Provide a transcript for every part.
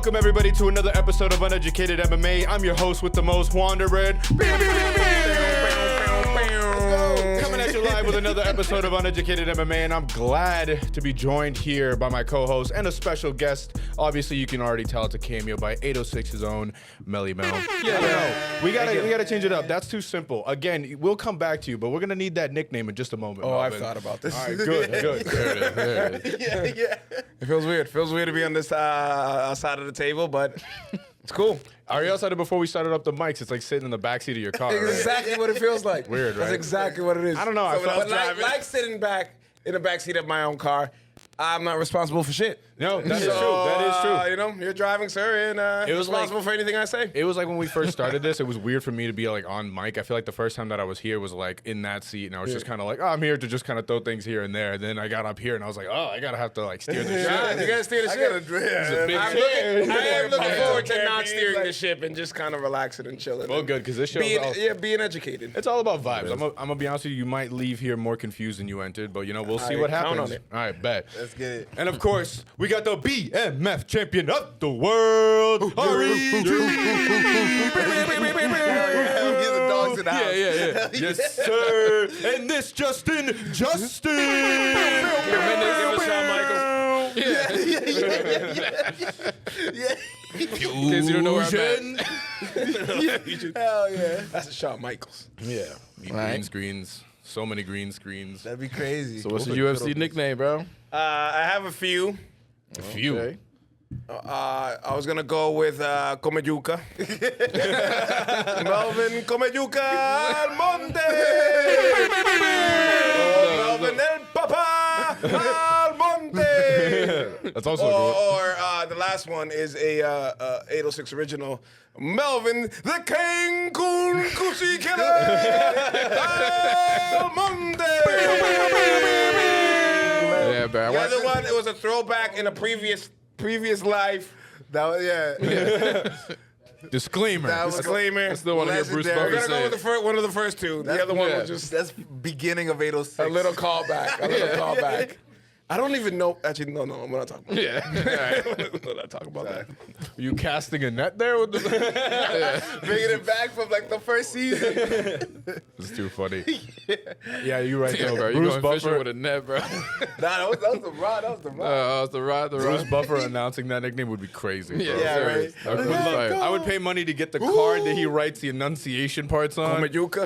Welcome everybody to another episode of Uneducated MMA. I'm your host with the most, Wanderbred. Coming at you live with another episode of Uneducated MMA, and I'm glad to be joined here by my co-host and a special guest. Obviously, you can already tell it's a cameo by 806's own Melly Mel. Yeah, we gotta change it up. That's too simple. Again, we'll come back to you, but we're gonna need that nickname in just a moment. Oh, Melvin. I've thought about this. All right, good. There it is. Yeah. It feels weird. It feels weird to be on this side of the table, but it's cool. Ariel said it before we started up the mics. It's like sitting in the backseat of your car. Right? Exactly what it feels like. Weird, right? That's exactly what it is. I don't know. I felt like sitting back in the backseat of my own car, I'm not responsible for shit. No, that is true. That is true. You know, you're driving, sir, and It was responsible like- for anything I say. It was like when we first started this, it was weird for me to be like on mic. I feel like the first time that I was here was like in that seat, and I was just kind of like, oh, I'm here to just kind of throw things here and there. And then I got up here, and I was like, oh, I gotta have to like steer the ship. You gotta steer the ship. I am looking forward to not steering the ship and just kind of relaxing and chilling. Well, good, because this show being educated. it's all about vibes. I'm gonna be honest with you. You might leave here more confused than you entered, but you know we'll see what count happens. on it. All right, bet. Let's get it. And of course, we got the BMF champion of the world, He's the dogs in the house. Yeah. Yes, sir. And this Justin. Give us Shawn Michaels. Yeah. In case you don't know where I'm at. Hell yeah. That's a Shawn Michaels. Yeah. Green screens. So many green screens. That'd be crazy. So what's the UFC nickname, bro? I have a few. A few. Okay. I was gonna go with Come Yuca. Melvin Come Yuca al Monte. Melvin el Papa al Monte. That's also cool. Or the last one is a 806 original. Melvin the King Kun Kusi Killer al Monte. Yeah, bro. The other one, it was a throwback in a previous life. That was, yeah. Disclaimer. That was Disclaimer. I still want to hear Bruce Legendary. We're Buffer gonna go say with it. one of the first two. The other one was just That's beginning of 806. a little callback. Callback. I don't even know. Actually, no, I'm not talking about that. Yeah. I'm not talking about that. Are you casting a net there with the Bringing it back from like the first season. It's too funny. Yeah, you're right Yeah, though. bro. You Bruce going fishing Buffer. with a net, bro. Nah, that was the rod. That was the rod. It's the ride, Bruce Buffer announcing that nickname would be crazy. Bro. Yeah, Yeah, serious. right. I would fire. I would pay money to get the card that he writes the enunciation parts on. Come Yuca.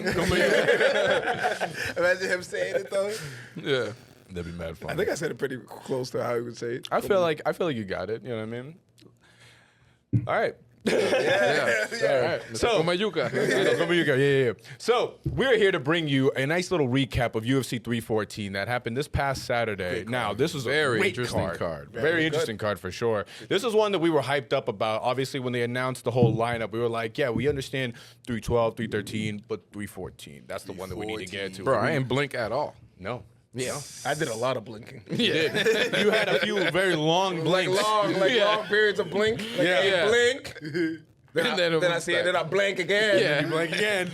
Imagine him saying it though. Yeah. That'd be mad fun. I think I said it pretty close to how he would say it. I feel like you got it. You know what I mean? All right. Yeah. All right. So, Come Yuca. yeah. So we're here to bring you a nice little recap of UFC 314 that happened this past Saturday. Now, this was a Very great interesting card. Very interesting card for sure. This is one that we were hyped up about. Obviously, when they announced the whole lineup, we were like, yeah, we understand 312, 313, but 314. That's the one that we need to get to. Bro, I ain't blink at all. No. Yeah. I did a lot of blinking. You did. You had a few very long blinks. Long periods of blink. Like Yeah. I blink. Then I see it. Then I blink again. Yeah. You blink again.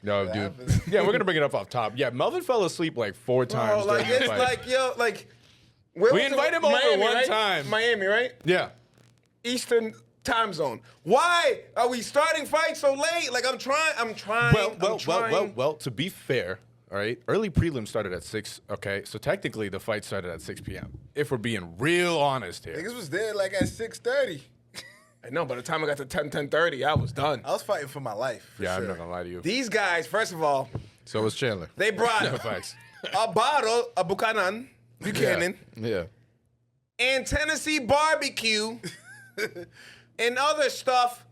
No, dude. Yeah, we're gonna bring it up off top. Yeah, Melvin fell asleep like 4 times. Bro, like during the it's fight. like where We was it? invite him over Miami, one right? time. Miami, right? Yeah. Eastern time zone. Why are we starting fights so late? Like I'm trying. Well. To be fair, all right. Early prelims started at 6. Okay, so technically the fight started at 6 p.m. If we're being real honest here. Niggas was there like at 6:30. I know. By the time I got to 10:30, I was done. I was fighting for my life. For Yeah, sure. I'm not gonna lie to you. These guys, first of all, So was Chandler. they brought Facts. a bottle of Buchanan, Yeah. and Tennessee barbecue, and other stuff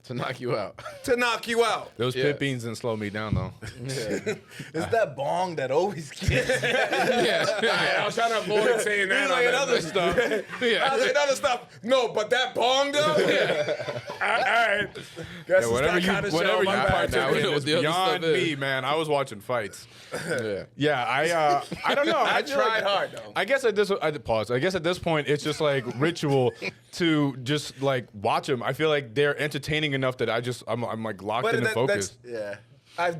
To knock you out. to knock you out. Those Yeah. pit beans didn't slow me down though. It's that bong that always gets. I was trying to avoid saying that. Like on other that. stuff. I was like other stuff. No, but that bong though. All right. Guess it's Whatever that you, kind of whatever show. you My bad. partake now we in know is what the other beyond stuff is. me, man. I was watching fights. Yeah. Yeah, I don't know. I feel tried hard though. I guess at this, pause. I guess at this point, it's just like ritual to just like watch them. I feel like they're entertaining enough that I'm like locked But into focus. Yeah. I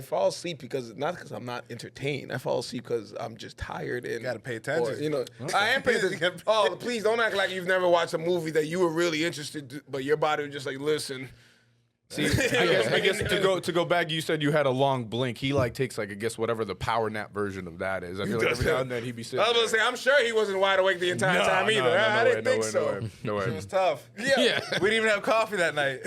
fall asleep because not because I'm not entertained. I fall asleep because I'm just tired and gotta pay attention. Or, I am paying attention. Oh, please don't act like you've never watched a movie that you were really interested, but your body was just like, listen. See, I guess to go back, you said you had a long blink. He like takes like I guess whatever the power nap version of that is. I feel like every now and then he'd be sitting. I was gonna say, I'm sure he wasn't wide awake the entire time either. I didn't think so. No way. It was tough. Yeah. We didn't even have coffee that night.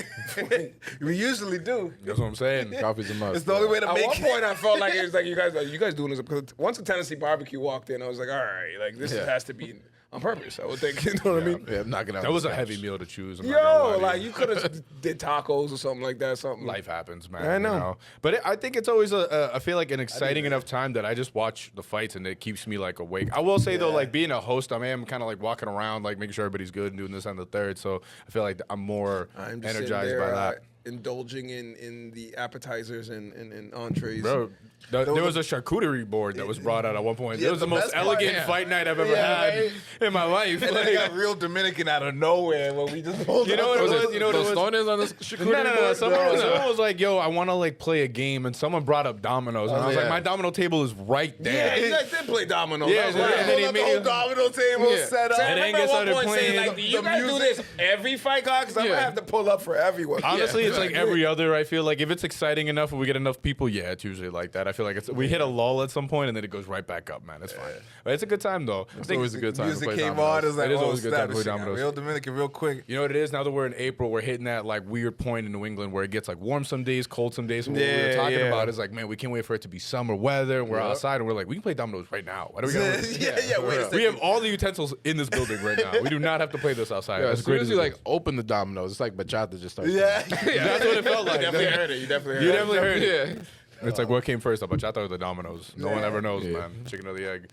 We usually do. That's what I'm saying. Coffee's a must. It's the only way to At make one it. point, I felt like it was like you guys doing this because once the Tennessee barbecue walked in, I was like, all right, like this has to be on purpose. I would think, you know what I mean? Yeah, knocking out. That was a the heavy couch. meal to choose. I'm not gonna lie Yo, to like you. you could have did tacos or something like that. Something. Life happens, man. I know. You know? But I think it's always I feel like an exciting enough time that I just watch the fights and it keeps me like awake. I will say though, like being a host, I am kind of like walking around, like making sure everybody's good and doing this and the third. So I feel like I'm more I'm just energized sitting by there, that. indulging in the appetizers and entrees. Bro, there was a charcuterie board that was brought out at one point. Yeah, It was the the most best part, elegant yeah. fight night I've ever Yeah, had right? in my life. And then Like, it got real Dominican out of nowhere when we just pulled You know up. what it was? You know what it Those was? stoners on this charcuterie No. board? Someone was like, "Yo, I want to like play a game," and someone brought up dominoes, and I was like, yeah. "My domino table is right Yeah, there." you guys did play dominoes. Yeah, That was yeah, wild. and then he Pulled up the made whole it- domino table Yeah. set up. I And then remember get at one started point saying, playing like, do you the guys do music. this every fight, because I'm Yeah. gonna have to pull up for everyone. Honestly, it's like every other. I feel like if it's exciting enough, and we get enough people, yeah, it's usually like that. I feel like we hit a lull at some point, and then it goes right back up, man. It's fine, but it's a good time though. I It's think always a good time to Music play came dominoes. on. It was like, It is oh, always a good time to play snap, this shit got dominoes. real Dominican, real quick. You know what it is? Now that we're in April, we're hitting that like weird point in New England where it gets like warm some days, cold some days. So what we were Yeah, talking yeah. about is like, man, we can't wait for it to be summer weather, and we're outside, and we're like, we can play dominoes right now. Why do we gotta? Yeah, wait a second. We have all the utensils in this building right now. We do not have to play this outside. Yeah, As as soon great as as you it like is. open the dominoes, it's like bachata just starts. Yeah. That's what it felt like. You definitely heard it. You definitely heard You it. definitely heard it. Yeah. It's like what came first, the bachata or the dominoes? No one ever knows, man. Chicken or the egg.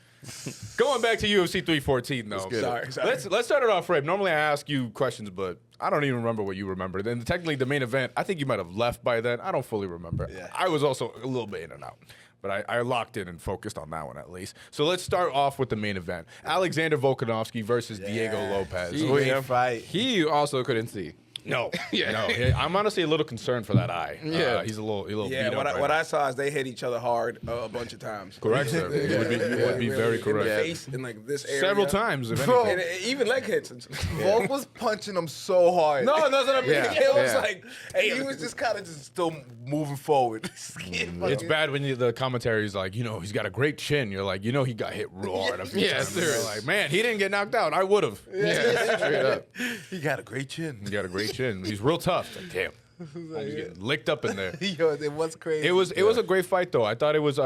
Going back to UFC 314, though. Sorry. Let's start it off right. Normally I ask you questions, but I don't even remember what you remembered. And technically the main event, I think you might have left by then. I don't fully remember. Yeah. I was also a little bit in and out. But I locked in and focused on that one at least. So let's start off with the main event. Alexander Volkanovski versus Diego Lopez. Great fight. He also couldn't see. No. No. I'm honestly a little concerned for that eye. Yeah. He's a little Yeah, beat up what right I now. saw is they hit each other hard a bunch of times. Correct, sir. You would be very In correct. the face, in like this area. Several times, if Bro. anything. And even leg hits. Volk was punching him so hard. No, that's what I mean. Yeah, It was yeah. like, Hey, he was just kind of just still moving forward. It's bad when the commentary is like, he's got a great chin. You're like, he got hit real hard. A few Yeah, times. You're seriously. like, man, he didn't get knocked out. I would have. Yeah, straight up. He got a great chin. He got a great chin. He's real tough. Like, damn. He's getting licked up in there. Yo, it was crazy. It was a great fight though. I thought it was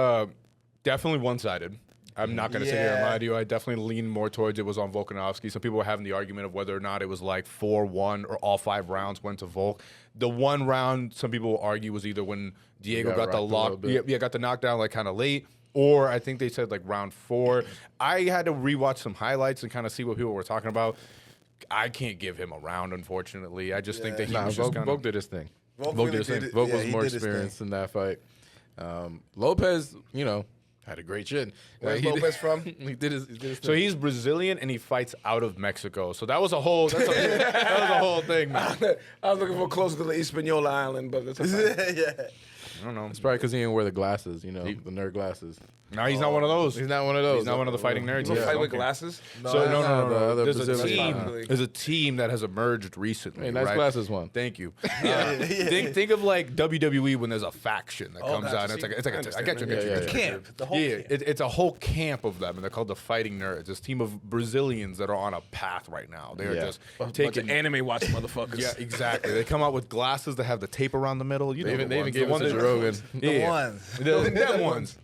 definitely one-sided. I'm not gonna sit here and Yeah. lie to you. I definitely lean more towards it was on Volkanovski. Some people were having the argument of whether or not it was like 4-1 or all 5 rounds went to Volk. The one round, some people will argue, was either when Diego got got the rocked a little lock, bit. got the knockdown like kind of late, or I think they said like round 4. I had to rewatch some highlights and kind of see what people were talking about. I can't give him a round, unfortunately. I just think that he Nah, was just Volk, kind Volk of. did his thing. Volk Volk really did his did thing. it. Volk Yeah, was he more did his thing. experienced in that fight. Lopez, had a great chin. Where's He did- Lopez from? he did his thing. So he's Brazilian and he fights out of Mexico. So that was a whole. That was a whole thing, man. I was looking for closer to the Hispaniola Island, but that's a fight. Yeah. I don't know. It's probably because he didn't wear the glasses, the nerd glasses. No, he's not one of those. He's not one of those. He's not one of the fighting nerds. You Yeah, fight with okay. glasses? So no. the other There's a Brazilian team. fighter. There's a team that has emerged recently. Hey, nice right? glasses one. Thank you. Think of like WWE when there's a faction that comes gotcha. out. And it's like I I understand got you. that. I got you. Camp. The whole Yeah, camp. it's a whole camp of them, and they're called the Fighting Nerds. This team of Brazilians that are on a path right now. They are Yeah. just Bunch of taking. anime watching motherfuckers. Yeah, exactly. They come out with glasses that have the tape around the middle. You know, They the even ones. gave The us a ones that- Rogan. Yeah. ones. Them ones.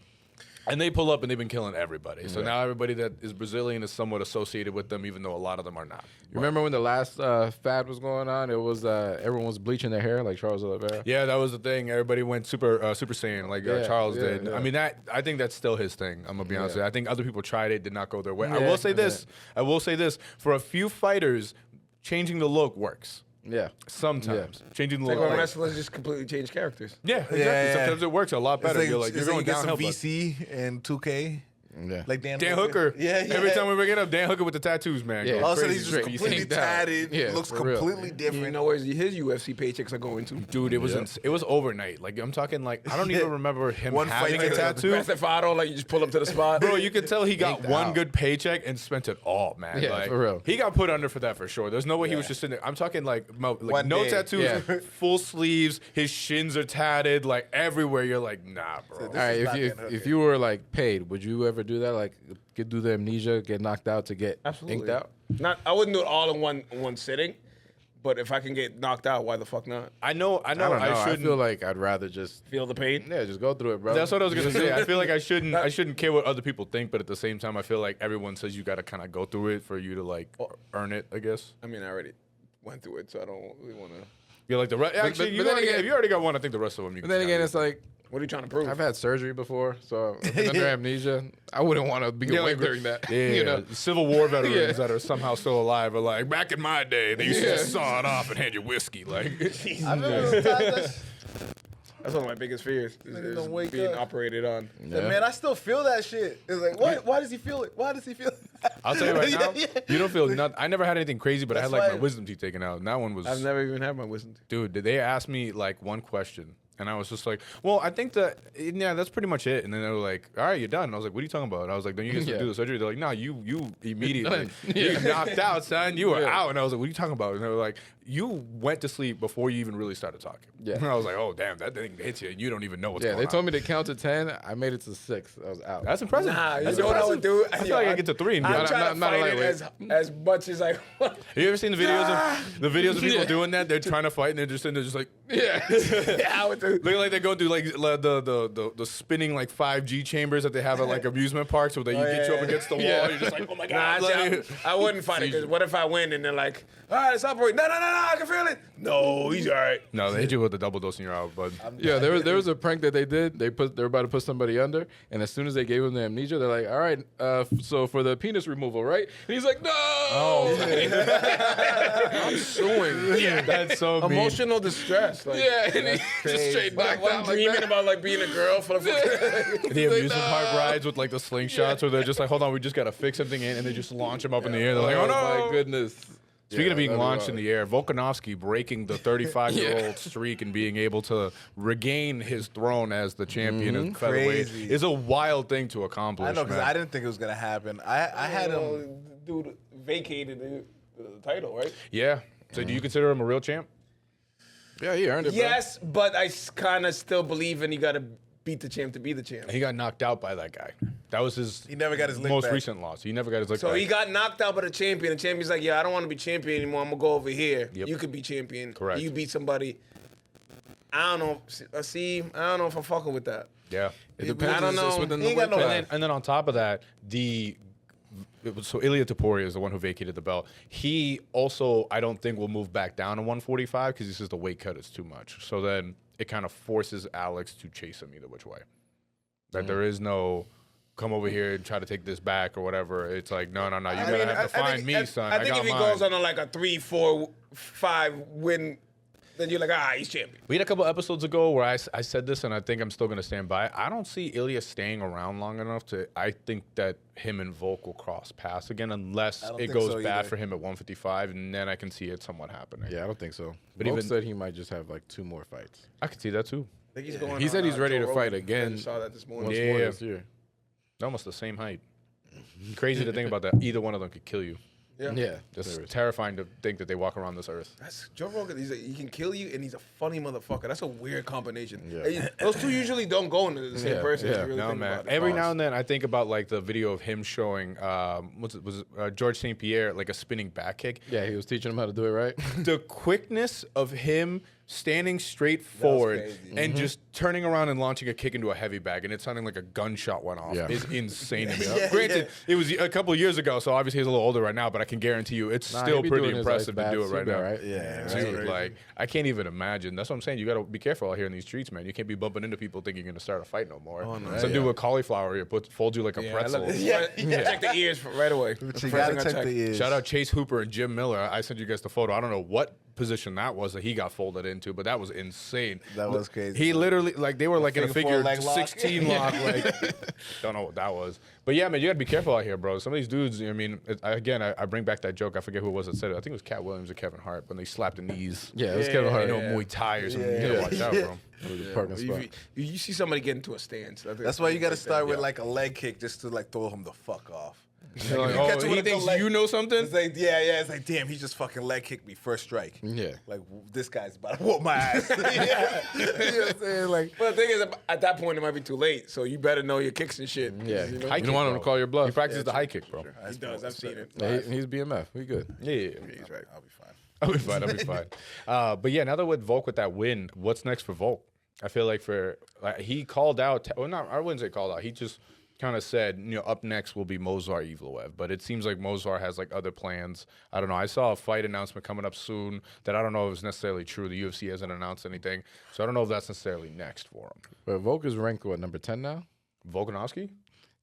And they pull up and they've been killing everybody. So now everybody that is Brazilian is somewhat associated with them, even though a lot of them are not. Remember when the last fad was going on? It was everyone was bleaching their hair like Charles Oliveira. Yeah, that was the thing. Everybody went super Saiyan like Yeah, Charles yeah, did. yeah. I mean, I think that's still his thing. I'm gonna be honest with you. I think other people tried it, did not go their way. I Yeah, will say this. I will say this. For a few fighters, changing the look works. Yeah. Sometimes changing the Like look. when works. wrestlers just completely change characters. Yeah, exactly. Yeah. Sometimes it works a lot better. It's You're like you're it's going you get some downhill. But VC and 2K. Yeah. Like Dan Hooker. Yeah, yeah. Every time we bring it up, Dan Hooker with the tattoos, man. Yeah. Goes Also, crazy. he's just Drake. completely You think that- tatted. Yeah, Looks for real. completely different. You know where his UFC paychecks are going to? Dude, it was it was overnight. Like I'm talking like I don't even remember him One fight having a to the tattoo. Grand Theft Auto, like you just pull up to the spot. Bro, you could tell he got Inked one out. good paycheck and spent it all, man. Yeah, like, for real. He got put under for that for sure. There's no way he was just sitting there. I'm talking like One no day. tattoos, Yeah. full sleeves, his shins are tatted, like everywhere. You're like, nah, bro. All right, not if Dan if Hooker. you were like paid, would you ever do that? Like, do the amnesia, get knocked out to get Absolutely. inked out? I wouldn't do it all in one sitting, but if I can get knocked out, why the fuck not? I know. I don't know. I shouldn't. feel like I'd rather just Feel the pain? just go through it, bro. That's what I was gonna say. I feel like I shouldn't care what other people think, but at the same time, I feel like everyone says you got to kind of go through it for you to like earn it. I guess. I mean, I already went through it, so I don't really want to. You're like the rest. Actually, but then again- if you already got one, I think the rest of them. You But can then again, kinda it's like What are you trying to prove? I've had surgery before, so if I'm under amnesia, I wouldn't want to be Yeah, awake like, during that. Yeah, you know. Civil War veterans Yeah. that are somehow still alive are like, back in my day, they used to just saw it off and hand you whiskey. Like, I remember times That's one of my biggest fears. Is don't wake being up. operated on. that, man, I still feel that shit. It's like, what? Why does he feel it? Why does he feel it? I'll tell you right now, Yeah. you don't feel nothing. I never had anything crazy, but I had That's like my why- wisdom teeth taken out, and that one was. I've never even had my wisdom teeth. Dude, they asked me like one question, and I was just like, "Well, I think that yeah, that's pretty much it." And then they were like, "All right, you're done." And I was like, "What are you talking about?" And I was like, "Then you get to Yeah. do the surgery." They're like, "No, you immediately Yeah. you knocked out, son. You were Yeah. out." And I was like, "What are you talking about?" And they were like, "You went to sleep before you even really started talking." Yeah. And I was like, "Oh, damn, that thing hits you, and you don't even know what's Yeah, going they on." told me to count to 10. I made it to 6. I was out. That's impressive. Nah, you That's know what I would impressive. do? I feel like I get to 3 and be I'm like, trying to not a fight it lightweight. as much as I want. Have you ever seen the videos of people Yeah. doing that? They're trying to fight and they're just sitting there just like yeah. Yeah, I would do. looking like they're going through like the spinning like 5G chambers that they have at like amusement parks where they get you up against the wall. Yeah. You're just like, oh my Nah, god. see, I wouldn't fight it because what if I win and they're like, all right, it's operating. No, I can feel it. No, he's all right. No, they hit you with the double dose and you're out, bud. Yeah, there was a prank that they did. They were about to put somebody under, and as soon as they gave him the amnesia, they're like, "All right, so for the penis removal, right?" And he's like, "No." Oh, I'm suing. yeah, That's so mean. Emotional distress. Like, yeah, and he just straight knocked I'm out like dreaming that. about like being a girl for the The Like, amusement park rides with like the slingshots where they're just like, hold on, we just gotta fix something in, and they just launch them up in the air. They're like, oh no. my goodness. Speaking Yeah, of being that'd be launched in wild. the air, Volkanovski breaking the 35-year-old streak and being able to regain his throne as the champion of featherweight Crazy. is a wild thing to accomplish. I know because man. I didn't think it was gonna happen. I had him. Dude vacated the title, right? Yeah. So do you consider him a real champ? Yeah, he earned it. Yes, but I kind of still believe in you got to beat the champ to be the champ. He got knocked out by that guy. That was his He never got his lick most back. recent loss. He never got his lick So back. he got knocked out by the champion. The champion's like, yeah, I don't want to be champion anymore. I'm going to go over here. Yep. You could be champion. Correct. You beat somebody. I don't know. I don't know if I'm fucking with that. Yeah. It depends. I don't It's just know. within He the ain't got weight no- class. And then on top of that, so Ilia Topuria is the one who vacated the belt. He also, I don't think, will move back down to 145 because he says the weight cut is too much. So then it kind of forces Alex to chase him either which way. That there is no come over here and try to take this back or whatever. It's like, no, you gotta have to find me, son. I think got if he mine. goes on like a 3, 4, 5 win, then you're like, he's champion. We had a couple episodes ago where I said this, and I think I'm still going to stand by it. I don't see Ilya staying around long enough to. I think that him and Volk will cross paths again unless don't it think goes so bad either. for him at 155, and then I can see it somewhat happening. Yeah, I don't think so. But But even- even said he might just have like 2 more fights. I could see that too. I think he's going He said on, he's ready Joe to fight Rogan. again. I just saw that this morning. Once Yeah. more this year. They're almost the same height. Crazy to think about that. Either one of them could kill you. Yeah, Just there is. terrifying to think that they walk around this earth. That's Joe Rogan. He can kill you, and he's a funny motherfucker. That's a weird combination. Yeah. Those two usually don't go into the same Yeah, person. if yeah. you really No, think man. about it. Every now and then, I think about like the video of him showing George St. Pierre like a spinning back kick. Yeah, he was teaching him how to do it right. The quickness of him standing straight forward crazy. and just turning around and launching a kick into a heavy bag, and it sounding like a gunshot went off Yeah. is insane to me. Yeah, Granted, it was a couple of years ago, so obviously he's a little older right now, but I can guarantee you it's Nah, still he be pretty doing his impressive ice to do it baths right too, now. right? Yeah, Dude, like I can't even imagine. That's what I'm saying. You got to be careful out here in these streets, man. You can't be bumping into people thinking you're gonna start a fight no more. Some dude with cauliflower here folds you like a Yeah, I pretzel. love it. Check the ears right away. But First you thing gotta I check check. the ears. Shout out Chase Hooper and Jim Miller. I sent you guys the photo. I don't know what position that was that he got folded into, but that was insane. That was crazy. He literally, like, they were like in a figure four figure leg lock. 16 lock. Like, don't know what that was. But yeah, man, you got to be careful out here, bro. Some of these dudes, I mean, I bring back that joke. I forget who it was that said it. I think it was Cat Williams or Kevin Hart when they slapped the knees. Yeah, it was Kevin Hart. You know, Muay Thai or something. You got to watch out, bro. Parking spot. You see somebody get into a stance. That's why you got to start with like a leg kick just to like throw him the fuck off. You're like, you catch oh, him he with the thinks leg- you know something? It's like, yeah. It's like, damn, he just fucking leg kicked me first strike. Yeah. Like, this guy's about to whoop my ass. Yeah. You know what I'm saying? Like, But the thing is, at that point, it might be too late. So you better know your kicks and shit. Yeah. You know? High You kick, don't want him bro. to call your bluff. He practices the high kick, bro. He does. I've seen it. Yeah, he's BMF. We good. Yeah. he's right. I'll be fine. I'll be fine. But yeah, now that with Volk with that win, what's next for Volk? I feel like he called out. Well, not I wouldn't say called out. He just kind of said, up next will be Mozar Evloev. But it seems like Mozar has like other plans. I don't know. I saw a fight announcement coming up soon that I don't know if it's necessarily true. The UFC hasn't announced anything, so I don't know if that's necessarily next for him. But Volk is ranked what, number 10 now? Volkanovski,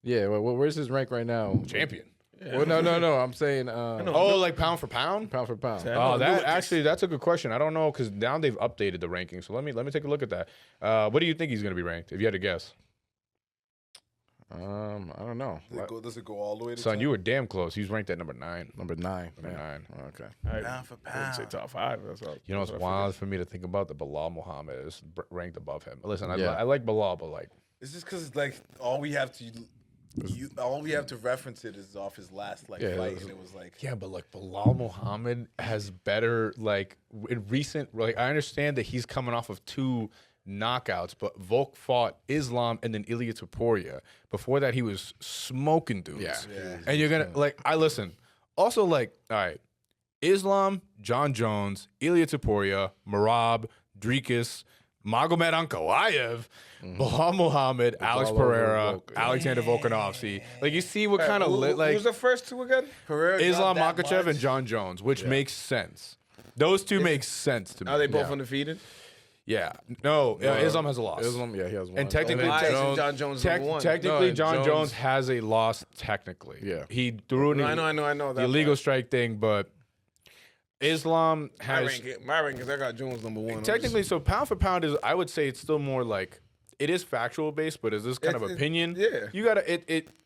Yeah. Well, where's his rank right now? champion. Well, no. I'm saying Oh, like pound for pound. pound for pound. Oh, that's a good question. I don't know because now they've updated the rankings. So let me take a look at that. What do you think he's going to be ranked? If you had to guess, I don't know. Does it go all the way to son, 10? you were damn close. He's ranked at number 9. Number 9. Number 9. Okay. Pound for I would say pound. top 5. That's all. You know what's wild for me to think about? That Bilal Muhammad is ranked above him. Listen, Yeah. I like Bilal, but like, It's just because like all we have to reference it is off his last like Yeah, fight, and it was like yeah, but like Bilal Muhammad has better like in recent. Like I understand that he's coming off of 2 knockouts, but Volk fought Islam and then Ilia Topuria. Before that, he was smoking dudes. Yeah. And you're gonna like, I listen. Also, like, all right, Islam, John Jones, Ilia Topuria, Marab, Dricus, Magomed Ankalaev, Bilal Muhammad, Alex all over Pereira, Volk. Alexander Volkanovski. Like, you see what kind of like Who's the first 2 again? Pereira got Islam that Makhachev much. and John Jones, which makes sense. Those two make sense to me. Are they both Yeah. undefeated? Yeah. No, Islam has a loss. Islam, yeah, he has one. And technically, Why isn't Jones, John Jones number 1? technically No, John Jones- Jones has a loss technically. Yeah. He threw an I know. the illegal strike thing, but Islam My has rank is I got Jones number 1. technically, so pound for pound is, I would say it's still more like, it is factual based, but is this kind of opinion? yeah. You gotta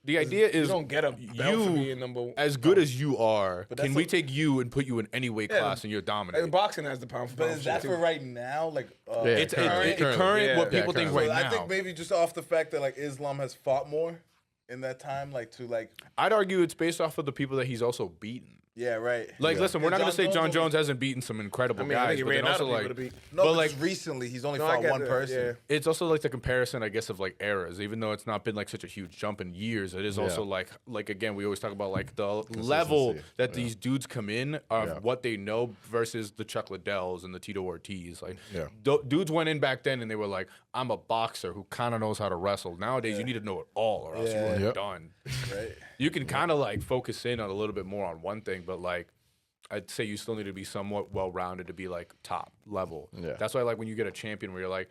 the idea you is don't get a belt for being number as good as you are, that's can we take you and put you in any weight Yeah. class and you're And dominant? boxing has the pound for But pound. is that shit, for too. right now? Like, Yeah. It's current Yeah. what Yeah, people think current. right I now. think maybe just off the fact that like Islam has fought more in that time, like to like, I'd argue it's based off of the people that he's also beaten. yeah, right. Like, listen, we're not Yeah, going to say John only- Jones hasn't beaten some incredible I mean, I guys, think he but ran then out also of people like, to beat. No, but but like, recently he's only No, I fought get one that, person. yeah. it's also like the comparison, I guess, of like eras. Even though it's not been like such a huge jump in years, it is also like again, we always talk about like the level that these dudes come in of what they know versus the Chuck Liddells and the Tito Ortiz. Like, dudes went in back then and they were like, I'm a boxer who kind of knows how to wrestle. Nowadays, you need to know it all, or else Yeah. you're Yep. done. Right. You can kind of like focus in on a little bit more on one thing, but like, I'd say you still need to be somewhat well-rounded to be like top level. Yeah. That's why like when you get a champion where you're like,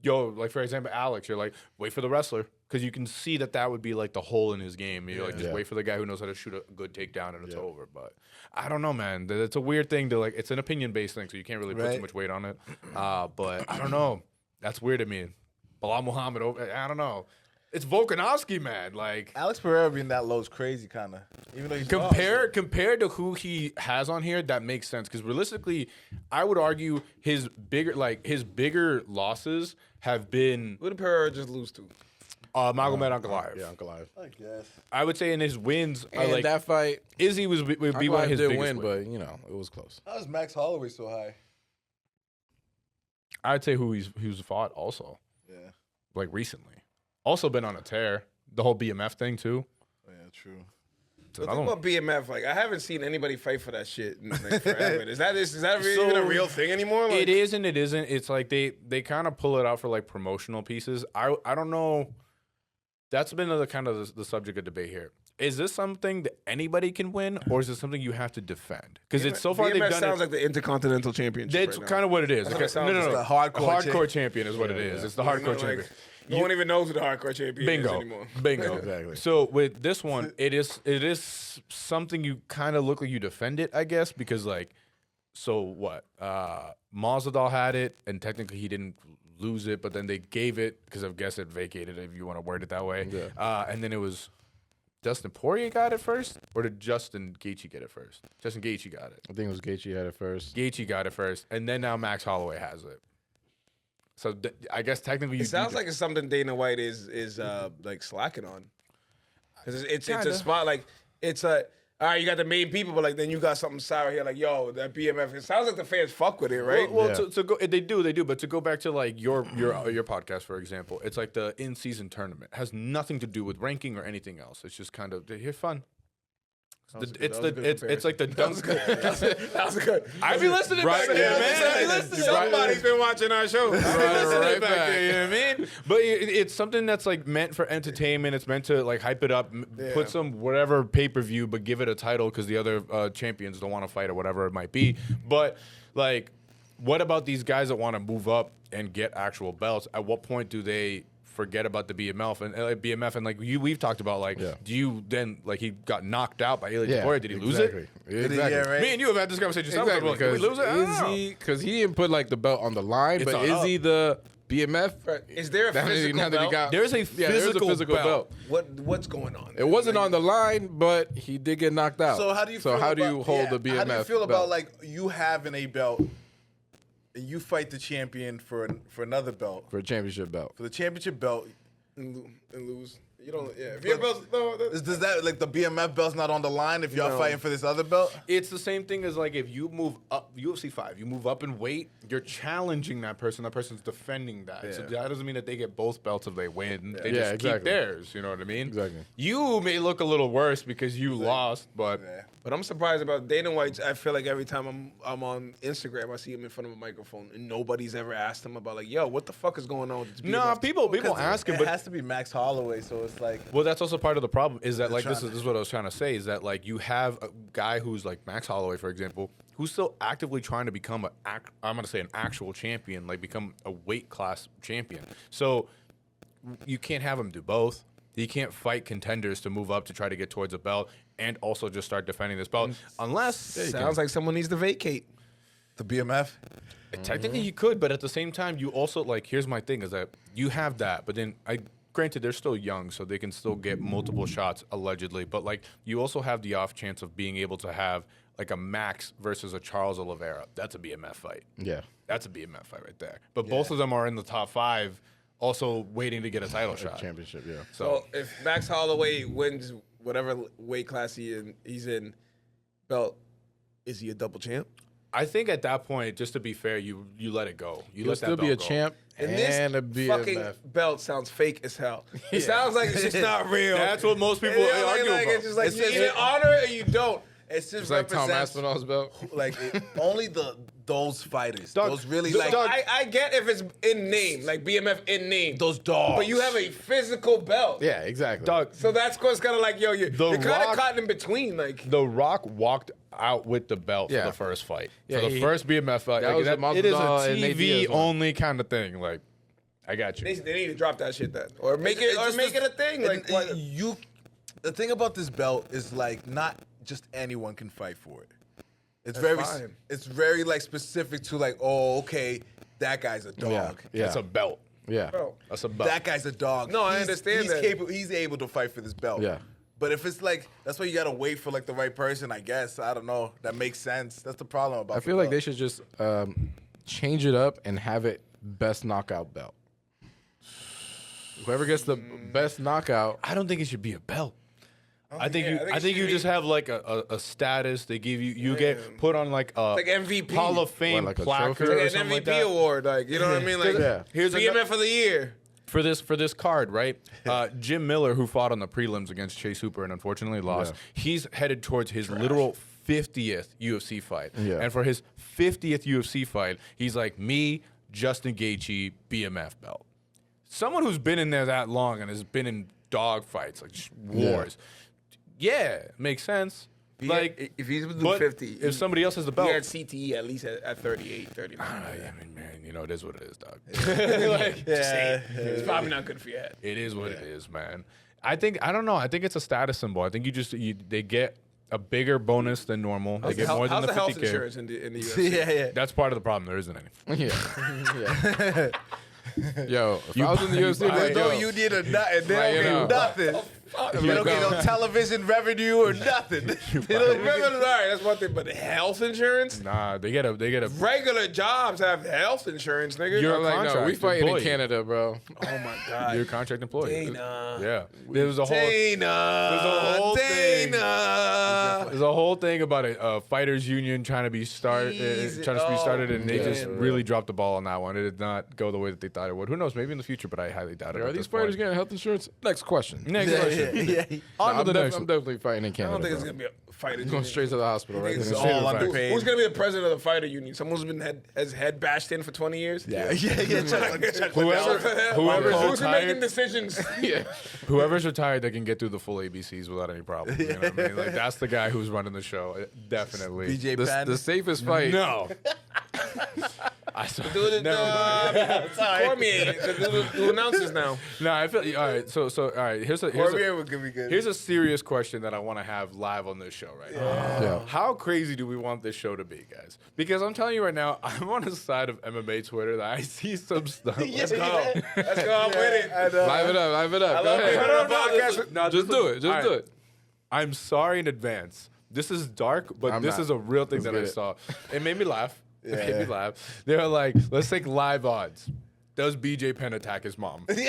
yo, like for example, Alex, you're like, wait for the wrestler. Because you can see that would be like the hole in his game. You're like, just wait for the guy who knows how to shoot a good takedown and it's over. But I don't know, man. It's a weird thing to like, it's an opinion-based thing, so you can't really put too Right. much weight on it. But I don't know. That's weird to me. Bilal Muhammad, I don't know. It's Volkanovski, man. Like, Alex Pereira being that low is crazy, kind of. Even though he's compared to who he has on here, that makes sense. Because realistically, I would argue his bigger losses have been Who did Pereira just lose to? Magomed Ankalaev. Yeah, Uncle Live. I guess. I would say in his wins, And like that fight, Izzy would be one Uncle of Live his did biggest win, wins. but you know, it was close. How is Max Holloway so high? I'd say who's fought also, Yeah. like recently. Also been on a tear. The whole BMF thing too. Yeah, true. It's The another thing one. about BMF, like I haven't seen anybody fight for that shit in like, forever. Is that really So, even a real thing anymore? Like, It is and it isn't. It's like they kind of pull it out for like promotional pieces. I don't know. That's been the kind of the subject of debate here. Is this something that anybody can win, or is it something you have to defend? Because it's so far BMF they've done sounds it. like the Intercontinental Championship. That's right kind of what it is. That's what it sounds no, like. The hardcore hardcore champion is what it is. It's the hardcore champion. Like, no one even knows who the hardcore champion is Bingo, anymore. bingo. Exactly. So with this one, it is something you kind of look like you defend it, I guess, because like so what? Masvidal had it, and technically he didn't lose it, but then they gave it because I guess it vacated, if you want to word it that way. Yeah. And then it was Dustin Poirier got it first, or did Justin Gaethje get it first? Justin Gaethje got it. I think it was Gaethje had it first. Gaethje got it first, and then now Max Holloway has it. So I guess technically It sounds like it's something Dana White is like slacking on. Because it's a spot like it's a all right. You got the main people, but like then you got something sour here. Like yo, that BMF. It sounds like the fans fuck with it, right? Well, Yeah. to go, they do. But to go back to like your podcast, for example, it's like the in-season tournament. It has nothing to do with ranking or anything else. It's just kind of here's fun. It's like the dunk. That was good. I be listening back there, man. Somebody's been watching our show. Right back there, you know what I mean? But it's something that's like meant for entertainment. It's meant to like hype it up, put some whatever pay-per-view, but give it a title because the other champions don't want to fight or whatever it might be. But like, what about these guys that want to move up and get actual belts? At what point do they forget about the BMF and like we've talked about like do you then like he got knocked out by Ilya Poirier? Did he lose it? Exactly. Yeah, right? Me and you have had this conversation. Exactly. Did we lose it? I don't know. Because he didn't put like the belt on the line, It's but on is up. he the BMF? Is there a physical belt? There's a physical belt. What's going on? It wasn't on the line, but he did get knocked out. So how do you feel how do about, you hold the BMF? How do you feel belt? about like you having a belt and you fight the champion for another belt, for a championship belt? for the championship belt? and lose. You don't. Yeah. If your belt's no. Does that like the BMF belt's not on the line if y'all No. fighting for this other belt? It's the same thing as like if you move up UFC 5, you move up in weight, you're challenging that person. That person's defending that. So that doesn't mean that they get both belts if they win. They just keep exactly. theirs. You know what I mean? Exactly. You may look a little worse because you lost, but But I'm surprised about Dana White. I feel like every time I'm on Instagram, I see him in front of a microphone, and nobody's ever asked him about like, yo, what the fuck is going on with this? no, BMF? people ask him, It but has to be Max Holloway, so it's like well, that's also part of the problem. Is that like this trying is what I was trying to say? Is that like you have a guy who's like Max Holloway, for example, who's still actively trying to become I'm going to say an actual champion, like become a weight class champion. So you can't have him do both. You can't fight contenders to move up to try to get towards a belt and also just start defending this belt, unless Sounds like someone needs to vacate. the BMF. technically you could, but at the same time, you also like. Here's my thing: is that you have that, but then granted, they're still young, so they can still get multiple shots allegedly. But like, you also have the off chance of being able to have like a Max versus a Charles Oliveira. That's a BMF fight. Yeah. That's a BMF fight right there. But both of them are in the top 5, also waiting to get a title shot. Championship, yeah. So if Max Holloway wins whatever weight class he's in, belt, is he a double champ? I think at that point, just to be fair, you let it go. You He'll let that still be a belt go. champ And and a this fucking BMF. belt sounds fake as hell. It sounds like it's just not real. That's what most people Yeah, argue like, about. it's just like It's you just- either honor it or you don't. It's just It's like Tom represents Aspinall's belt. like only those fighters, Doug, those really Doug, like Doug, I get if it's in name, like BMF in name. those dogs. But you have a physical belt. Yeah, exactly. Doug, So that's what's kind of like, yo, you're kind Rock- of caught in between. Like, The Rock walked out with the belt Yeah. for the first fight. Yeah, for the first BMF fight. that Like, was a it is a Masvidal and Nate Diaz TV one. only kind of thing. Like, I got you. they need to drop that shit then. Or make It's it just a thing. Like, and what? the thing about this belt is like not just anyone can fight for it. It's fine. it's very like specific to like, oh, okay, that guy's a dog. Yeah. That's a belt. Yeah. Bro. That's a belt. That guy's a dog. No, I understand he's that. Capable, he's able to fight for this belt. Yeah. But if it's like, that's why you gotta wait for like the right person, I guess. I don't know. That makes sense. That's the problem about I feel the like they belt. should just change it up and have it best knockout belt. Whoever gets the best knockout, I don't think it should be a belt. I think yeah, you. I think I it think should you be- just have like a status. They give you. You get put on like a like MVP. Hall of Fame like a placard trophy? or like an something MVP like that. award. Like, you know what I mean? Like, Yeah. Here's BMF of the year. for this card, right? Jim Miller, who fought on the prelims against Chase Hooper and unfortunately lost, he's headed towards his literal 50th UFC fight. Yeah. And for his 50th UFC fight, he's like, me, Justin Gaethje, BMF belt. Someone who's been in there that long and has been in dog fights, like just wars. Yeah, makes sense. Like, if he's doing but 50, if somebody else has the belt, he had CTE at least at 38, 39. I mean, man, you know, it is what it is, dog. It's probably not good for your head. It is what it is, man. I don't know. I think it's a status symbol. I think they get a bigger bonus than normal. They get more than how's the the health 50K. insurance in the UFC? yeah. That's part of the problem. There isn't any. Yeah. Yo, if I was in the UFC, But like, no, yo, you need a nut, and they Like, you don't know. get nothing. They don't get no television revenue or nothing. They don't even All get- right, that's one thing. But health insurance? Nah, they get a Regular jobs have health insurance, nigga. You're I'm like, no, we contract fighting employee. in Canada, bro. oh my god. You're a contract employee. Dana. Yeah. There was a whole Dana. whole thing. Dana. there's a whole thing about a fighters union trying to be started, Jeez. and they just man. really dropped the ball on that one. It did not go the way that they thought it would. Who knows? Maybe in the future, but I highly doubt it. Are at these this point. fighters getting health insurance? Next question. Next question. Yeah. On to I'm, the next I'm one. definitely fighting in I Canada. don't think it's bro. gonna be a fighter. Going straight to the hospital, right? It's It's there. all Fact. underpaid. Who's gonna be the president of the fighter union? Someone who's been has head bashed in for 20 years. Yeah. Check Whoever's Who's making retired, decisions? Yeah. whoever's retired, they can get through the full ABCs without any problem. You know what I mean? Like that's the guy who's running the show. Definitely. BJ The Penn. safest fight. No. I saw. Cormier, who announces now? No, I feel all right. So all right. Here's Cormier would be good. Here's a serious question that I want to have live on this show right now. Yeah. How crazy do we want this show to be, guys? Because I'm telling you right now, I'm on the side of MMA Twitter that I see some stuff. Let's go. Let's go. I'm with it. Live it up. Live it up. Go love it. ahead. Put it on the podcast. No, Just do it. Just do it. I'm sorry in advance. This is dark, but I'm this not. is a real thing that I get it. saw. It made me laugh. It made me laugh. They were like, let's take live odds. Does BJ Penn attack his mom? The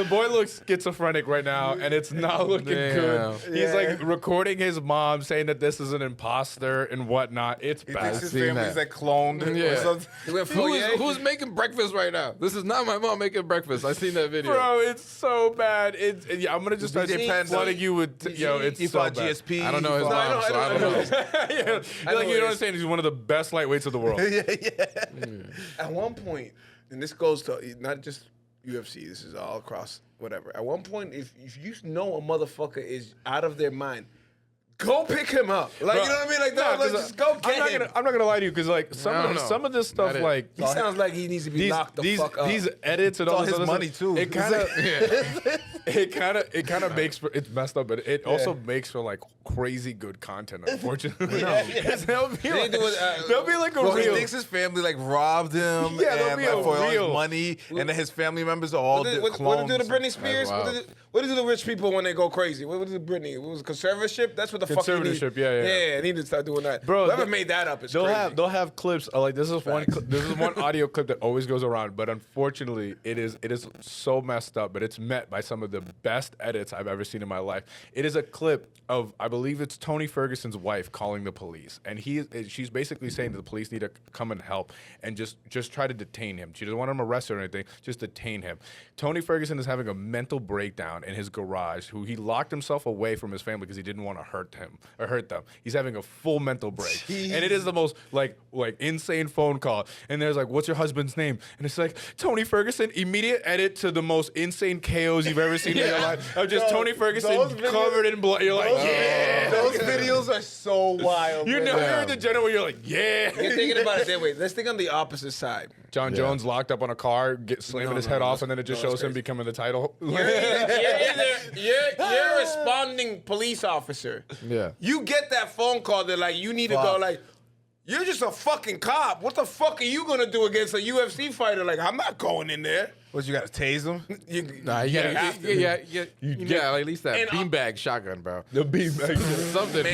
boy looks schizophrenic right now, and it's not looking good. He's like recording his mom saying that this is an imposter and whatnot. It's He bad. thinks his seen family's that. like cloned or Yeah. something. He went Fourier. Who's making breakfast right now? This is not my mom making breakfast. I seen that video. Bro, it's so bad. Yeah, I'm gonna just start BJ Penn, flooding you with. It's He so fought bad. GSP. I don't know his he fought- mom, so I don't know. Yeah, know like you it know what I'm is. saying? He's one of the best lightweights of the world. At one point, and this goes to not just UFC, this is all across whatever. At one point, if you know a motherfucker is out of their mind, go pick him up. Like, Bro, you know what I mean? Like, no, no, 'cause just go get him. I'm not gonna lie to you because like I some don't know. of this stuff That is- like He sounds like he needs to be locked the fuck up. these edits and all all this his other money, stuff, too. It kind of it kind of makes for, it's messed up, but it also makes for like crazy good content. Unfortunately, 'Cause there'll be like, there'll be like a Well, he real. thinks his family like robbed him Yeah, there'll and be a like, for all real- his money, and then his family members are all What did clones. it do to Britney Spears? wild. What did it do to rich people when they go crazy? What did Britney? It was conservatorship? That's what the fuck he need. Conservatorship, yeah. Yeah, they need to start doing that. Bro, Whoever they- made that up is They'll crazy. have clips like this is one audio clip that always goes around, but unfortunately it is so messed up. But it's met by some of the best edits I've ever seen in my life. It is a clip of I believe it's Tony Ferguson's wife calling the police, and she's basically saying that the police need to come and help and just try to detain him. She doesn't want him arrested or anything, just detain him. Tony Ferguson is having a mental breakdown in his garage. Who he locked himself away from his family because he didn't want to hurt them. He's having a full mental break. And it is the most like insane phone call. And there's like, what's your husband's name? And it's like, Tony Ferguson. Immediate edit to the most insane KOs you've ever seen in your life. Of just Tony Ferguson those videos- covered in blood. You're like, yeah. Those videos are so wild. You man. know, you're in the general where you're like, yeah. You're thinking about it that way. Let's think on the opposite side. John Jones locked up on a car, slamming his head off, and then it just shows him crazy. becoming the title. You're a responding police officer. Yeah. You get that phone call that like you need to go Fuck. like, you're just a fucking cop. What the fuck are you gonna do against a UFC fighter? Like, I'm not going in there. What, you gotta tase him? Nah, you gotta, have to. you got at least that And, beanbag shotgun, bro. The beanbag. Something,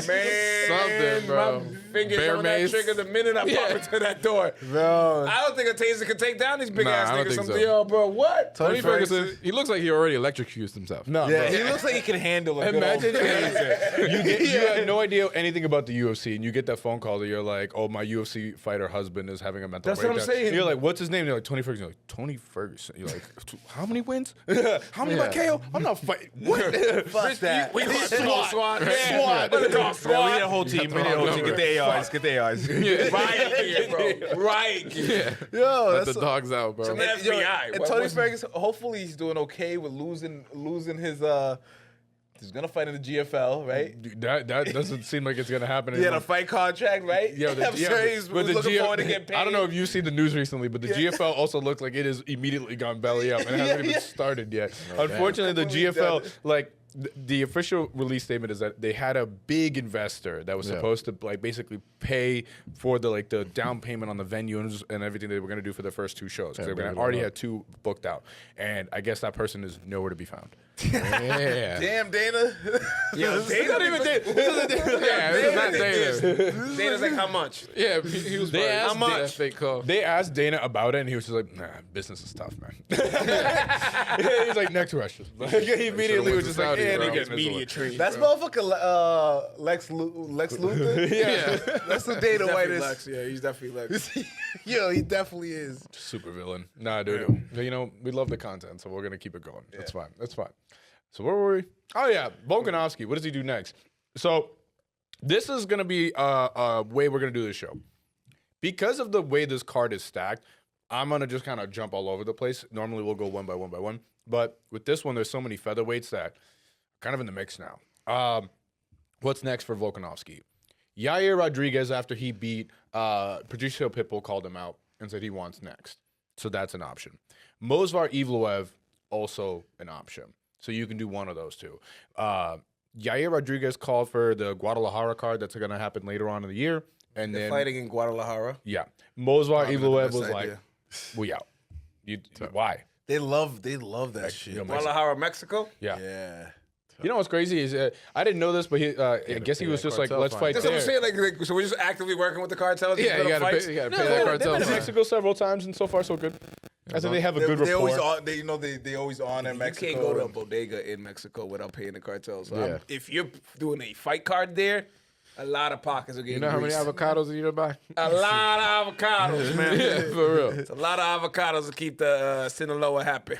Man, Something, bro. My fingers Bear on mace. that trigger the minute I pop into that door. Bro. I don't think a taser can take down these big Nah, ass I don't niggas. think Something, so. yo, bro, what? Tony Ferguson, he looks like he already electrocuted himself. No, Yeah, bro. he looks like he can handle it. Imagine you had no idea anything about the UFC, and you get that phone call that you're like, "Oh, my UFC fighter husband is having a mental That's what I'm breakdown." saying. And you're like, "What's his name?" You're like, "Tony Ferguson." You're like, "Tony Ferguson." You're like, "How many wins? How many by KO? I'm not fighting." What? Fuck that. We call it SWAT. SWAT. What they call Man, we SWAT? need a whole team. We need a whole team. Get the ARs. Get the ARs. Right here, bro. Right here. Yo, Let that's the dogs out, bro. Man, FBI. And What- Tony what's- Ferguson, hopefully he's doing okay with losing his He's gonna fight in the GFL, right? That doesn't seem like it's gonna happen. He had anymore. a fight contract, right? Yeah, I'm sure he's but the looking forward to get paid. I don't know if you've seen the news recently, but the GFL also looks like it has immediately gone belly up and it hasn't even started yet. Unfortunately, the GFL, like the official release statement is that they had a big investor that was supposed to like basically pay for the down payment on the venue and everything they were going to do for the first 2 shows because they already had 2 booked out, and I guess that person is nowhere to be found. Yeah. Damn, Dana. Yo, He's not even Dana. Yeah, it's not Dana. Dana's like, how much? Yeah, he was They asked how much? Dana- That fake call. They asked Dana about it, and he was just like, "Nah, business is tough, man." He's like, "Next question." Like, he immediately was just like, Saudi, "Yeah, bro. they get Media tree. That's motherfucker Lex Luthor. Yeah, That's the Dana White is. Lex. Yeah, he's definitely Lex. Yo, he definitely is. super villain." Nah, dude. You know, we love the content, so we're gonna keep it going. That's fine. That's fine. So where were we? Oh yeah, Volkanovski. What does he do next? So this is gonna be a way we're gonna do this show. Because of the way this card is stacked, I'm gonna just kind of jump all over the place. Normally we'll go one by one, but with this one, there's so many featherweights that are kind of in the mix now. What's next for Volkanovski? Yair Rodriguez, after he beat Patricio Pitbull, called him out and said he wants next. So that's an option. Movsar Evloev, also an option. So you can do one of those 2. Yair Rodriguez called for the Guadalajara card that's going to happen later on in the year. And They're then, fighting in Guadalajara. yeah, Movsar Probably the Evloev best was like, idea. we out. Why? They love that shit. Yo, Guadalajara, Mexico. Yeah. Yeah. You know what's crazy is I didn't know this, but I guess he was just like, cartel let's fine. fight That's what I'm there. saying. Like, so we're just actively working with the cartels. Yeah, you gotta fights? pay that They've cartel. been in fine. Mexico several times, and so far so good. I think they have a good They always rapport. on. They always on in You Mexico. can't go to a bodega in Mexico without paying the cartel. So Yeah. if you're doing a fight card there, a lot of pockets are getting You know how many greased. avocados you need to buy? A lot of avocados, man. Yeah, for real. It's a lot of avocados to keep the Sinaloa happy.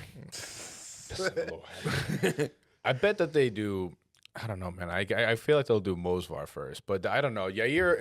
I bet that they do. I don't know, man. I feel like they'll do Movsar first, but I don't know. Yair,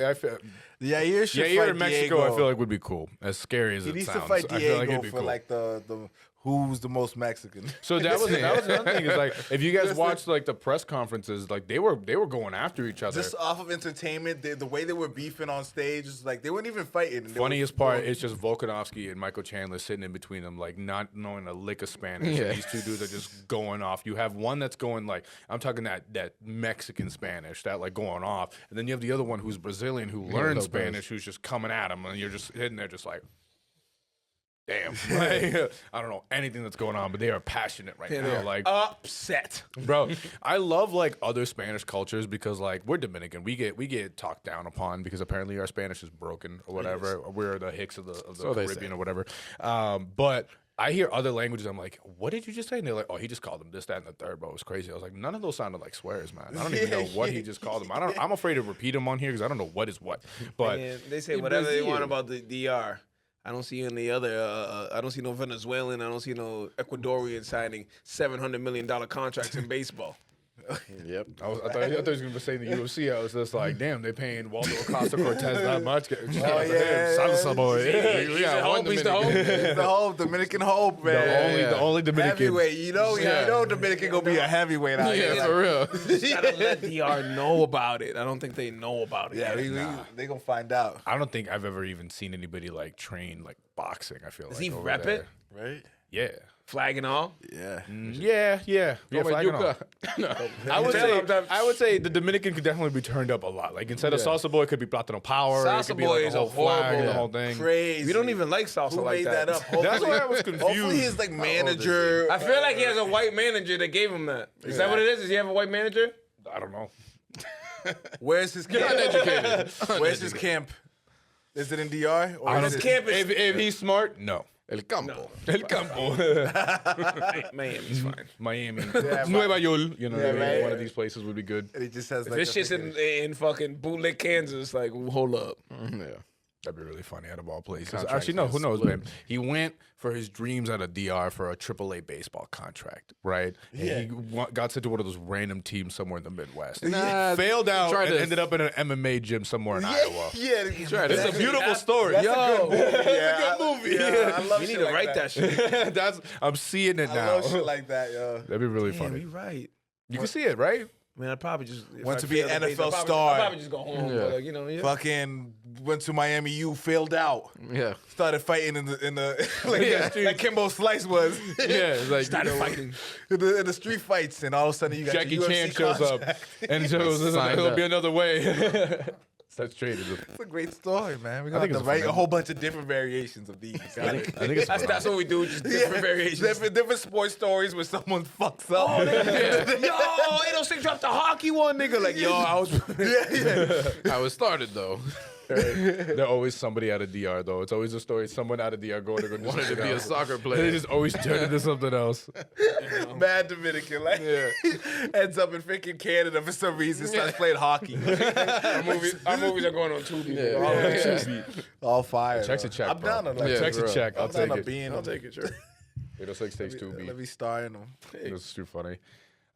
Yair should Yair fight in Mexico, Diego. I feel like would be cool. As scary as He it needs sounds, to fight I feel like Diego it'd be for cool. like the who's the most Mexican. So that was another thing. Is like if you guys watched like the press conferences, like they were going after each other. Just off of entertainment, the way they were beefing on stage is like they weren't even fighting. They Funniest were- part is just Volkanovski and Michael Chandler sitting in between them, like not knowing a lick of Spanish. Yeah. And these 2 dudes are just going off. You have one that's going like I'm talking that Mexican Spanish, that like going off, and then you have the other one who's Brazilian who learned no Spanish, who's just coming at him, and you're just sitting there just like. Damn, like, I don't know anything that's going on, but they are passionate right now. Like, Upset. bro, I love like other Spanish cultures because like we're Dominican, we get talked down upon because apparently our Spanish is broken or whatever. We're the Hicks of the So they Caribbean say. or whatever. But I hear other languages. I'm like, what did you just say? And they're like, oh, he just called them this, that, and the third. Bro, it was crazy. I was like, none of those sounded like swears, man. I don't even know what he just called them. I'm afraid to repeat them on here because I don't know what is what. But And they say In whatever they Brazil. want about the DR. I don't see any other. I don't see no Venezuelan. I don't see no Ecuadorian signing $700 million contracts in baseball. Yep. I thought he was going to say the UFC. I was just like, damn, they paying Waldo Acosta Cortez that much. Oh yeah. Salsa boy. He's the hope. He's the hope. It's the whole Dominican hope, man. The only Dominican. Heavyweight, you know Dominican gonna be a heavyweight out here. Yeah, for real. You gotta let DR know about it. I don't think they know about it. Yeah, yet. they gonna find out, I don't think I've ever even seen anybody like train like boxing. I feel Does like he over rep there. it? right? Yeah. Flag and all. Yeah. Yeah. Yeah, Toma flag and all. yuca. I would say the Dominican could definitely be turned up a lot. Like instead of salsa boy, it could be Plátano Power. It Salsa could be boy like is a a whole flag, horrible- the whole thing. Crazy. We don't even like salsa Who like made that up? That's why I was Hopefully confused. his like manager. I feel like he has a white manager that gave him that. Is that what it is? Does he have a white manager? I don't know. Where's his camp? Uneducated. Where's his camp? Is it in DR? Or I is don't- it- camp is- if he's smart, no. El campo. El Campo. Miami's fine. Miami. right. Nueva York. You know, Yeah, right. one of these places would be good. He just has If like this shit's in fucking bootleg Kansas, like hold up. Yeah. That'd be really funny out of all places. Contracts Actually, no, got who knows, split. man? He went for his dreams out of DR for a AAA baseball contract, right? And he got sent to one of those random teams somewhere in the Midwest. Nah, Failed out tried and to- ended up in an MMA gym somewhere in Iowa. Yeah, It's a beautiful story. That's Yo, a good movie. Yeah, good movie. Yeah, I love You need shit to like write that shit. I'm seeing it I now. love shit like that, yo. That'd be really Damn, funny. you right. You can see it, right? Man, I probably just Want to be an NFL star. I probably just go home. Yeah. But, like, you know, yeah. Fucking went to Miami U, failed out. Yeah. Started fighting in the like Kimbo Slice was. Yeah, it's like Started fighting. in the street fights, and all of a sudden you got Jackie your UFC Chan shows up contract. and shows Signed there'll up. be another way. Such trade. It's a great story, man. We're gonna think have to it's write a whole bunch of different variations of these. I think it's That's what we do, just different variations. Different sports stories where someone fucks up. Oh, yo, 806 dropped the hockey one, nigga. Like, yo, I was. How it started though. They're always somebody out of DR though. It's always a story. Someone out of DR going to go Wanted to be a soccer They player. just always turn into something else. Mad Dominican, like ends up in freaking Canada for some reason. Starts playing hockey. Our movies are going on Tubi. Yeah. All fire. Check's a though. check, I'm bro. down to like. Yeah, Check's a bro. check. I'll I'm down take to it. being. I'll take it, sure. 806 takes 2B. Let me star in them. It's too funny.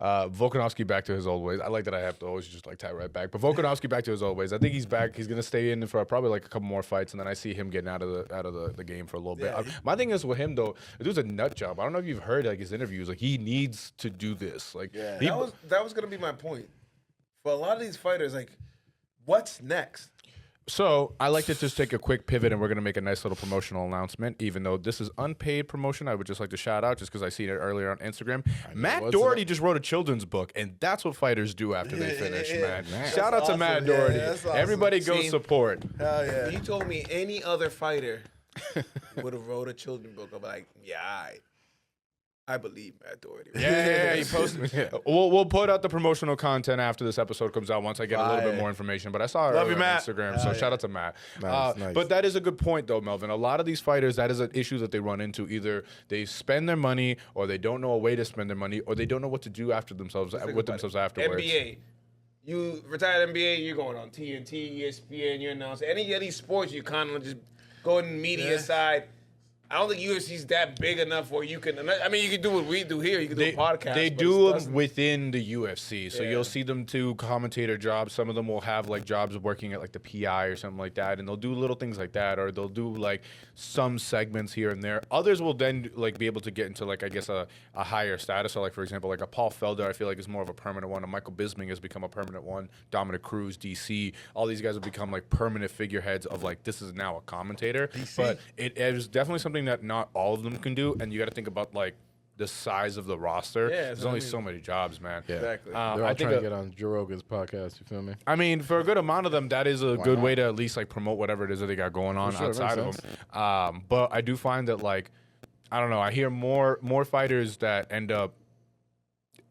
Volkanovski back to his old ways. I like that I have to always just like tie right back. But Volkanovski back to his old ways. I think he's back. He's gonna stay in for probably like a couple more fights, and then I see him getting out of the game for a little bit. My thing is with him though, the dude's a nut job. I don't know if you've heard like his interviews. Like he needs to do this. Like he, That was gonna be my point. For a lot of these fighters, like, what's next? So I like to just take a quick pivot, and we're gonna make a nice little promotional announcement. Even though this is unpaid promotion, I would just like to shout out just because I seen it earlier on Instagram. Matt what's Doherty just wrote a children's book, and that's what fighters do after they finish, man. Shout out to awesome. Matt Yeah, Doherty. that's awesome. Everybody go See? support. Hell yeah. If you told me any other fighter would have wrote a children's book, I'd be like, yeah, I believe Matt Doherty. Yeah, he posted. We'll put out the promotional content after this episode comes out once I get a little bit Fire. more information. But I saw it Love you, on Matt. Instagram, so shout out to Matt. Nice. But that is a good point, though, Melvin. A lot of these fighters, that is an issue that they run into. Either they spend their money, or they don't know a way to spend their money, or they don't know what to do after themselves with themselves afterwards. NBA. You retired NBA, you're going on TNT, ESPN, you announce any of these sports, you kind of just go in the media side. I don't think UFC's that big enough where you can. I mean, you can do what we do here. You can do a podcast. They but do it them doesn't- within the UFC, so Yeah. you'll see them do commentator jobs. Some of them will have like jobs working at like the PI or something like that, and they'll do little things like that, or they'll do like some segments here and there. Others will then like be able to get into like I guess a higher status. So like for example, like a Paul Felder, I feel like is more of a permanent one. A Michael Bisping has become a permanent one. Dominic Cruz, DC, all these guys have become like permanent figureheads of like this is now a commentator. But it is definitely something that not all of them can do, and you got to think about like the size of the roster. Yeah, There's so only I mean- so many jobs, man. Yeah. Exactly. They're all I trying think to get on Joe Rogan's podcast. You feel me? I mean, for a good amount of them, that is a good not? way to at least like promote whatever it is that they got going on sure, it outside of makes them. But I do find that like, I don't know, I hear more fighters that end up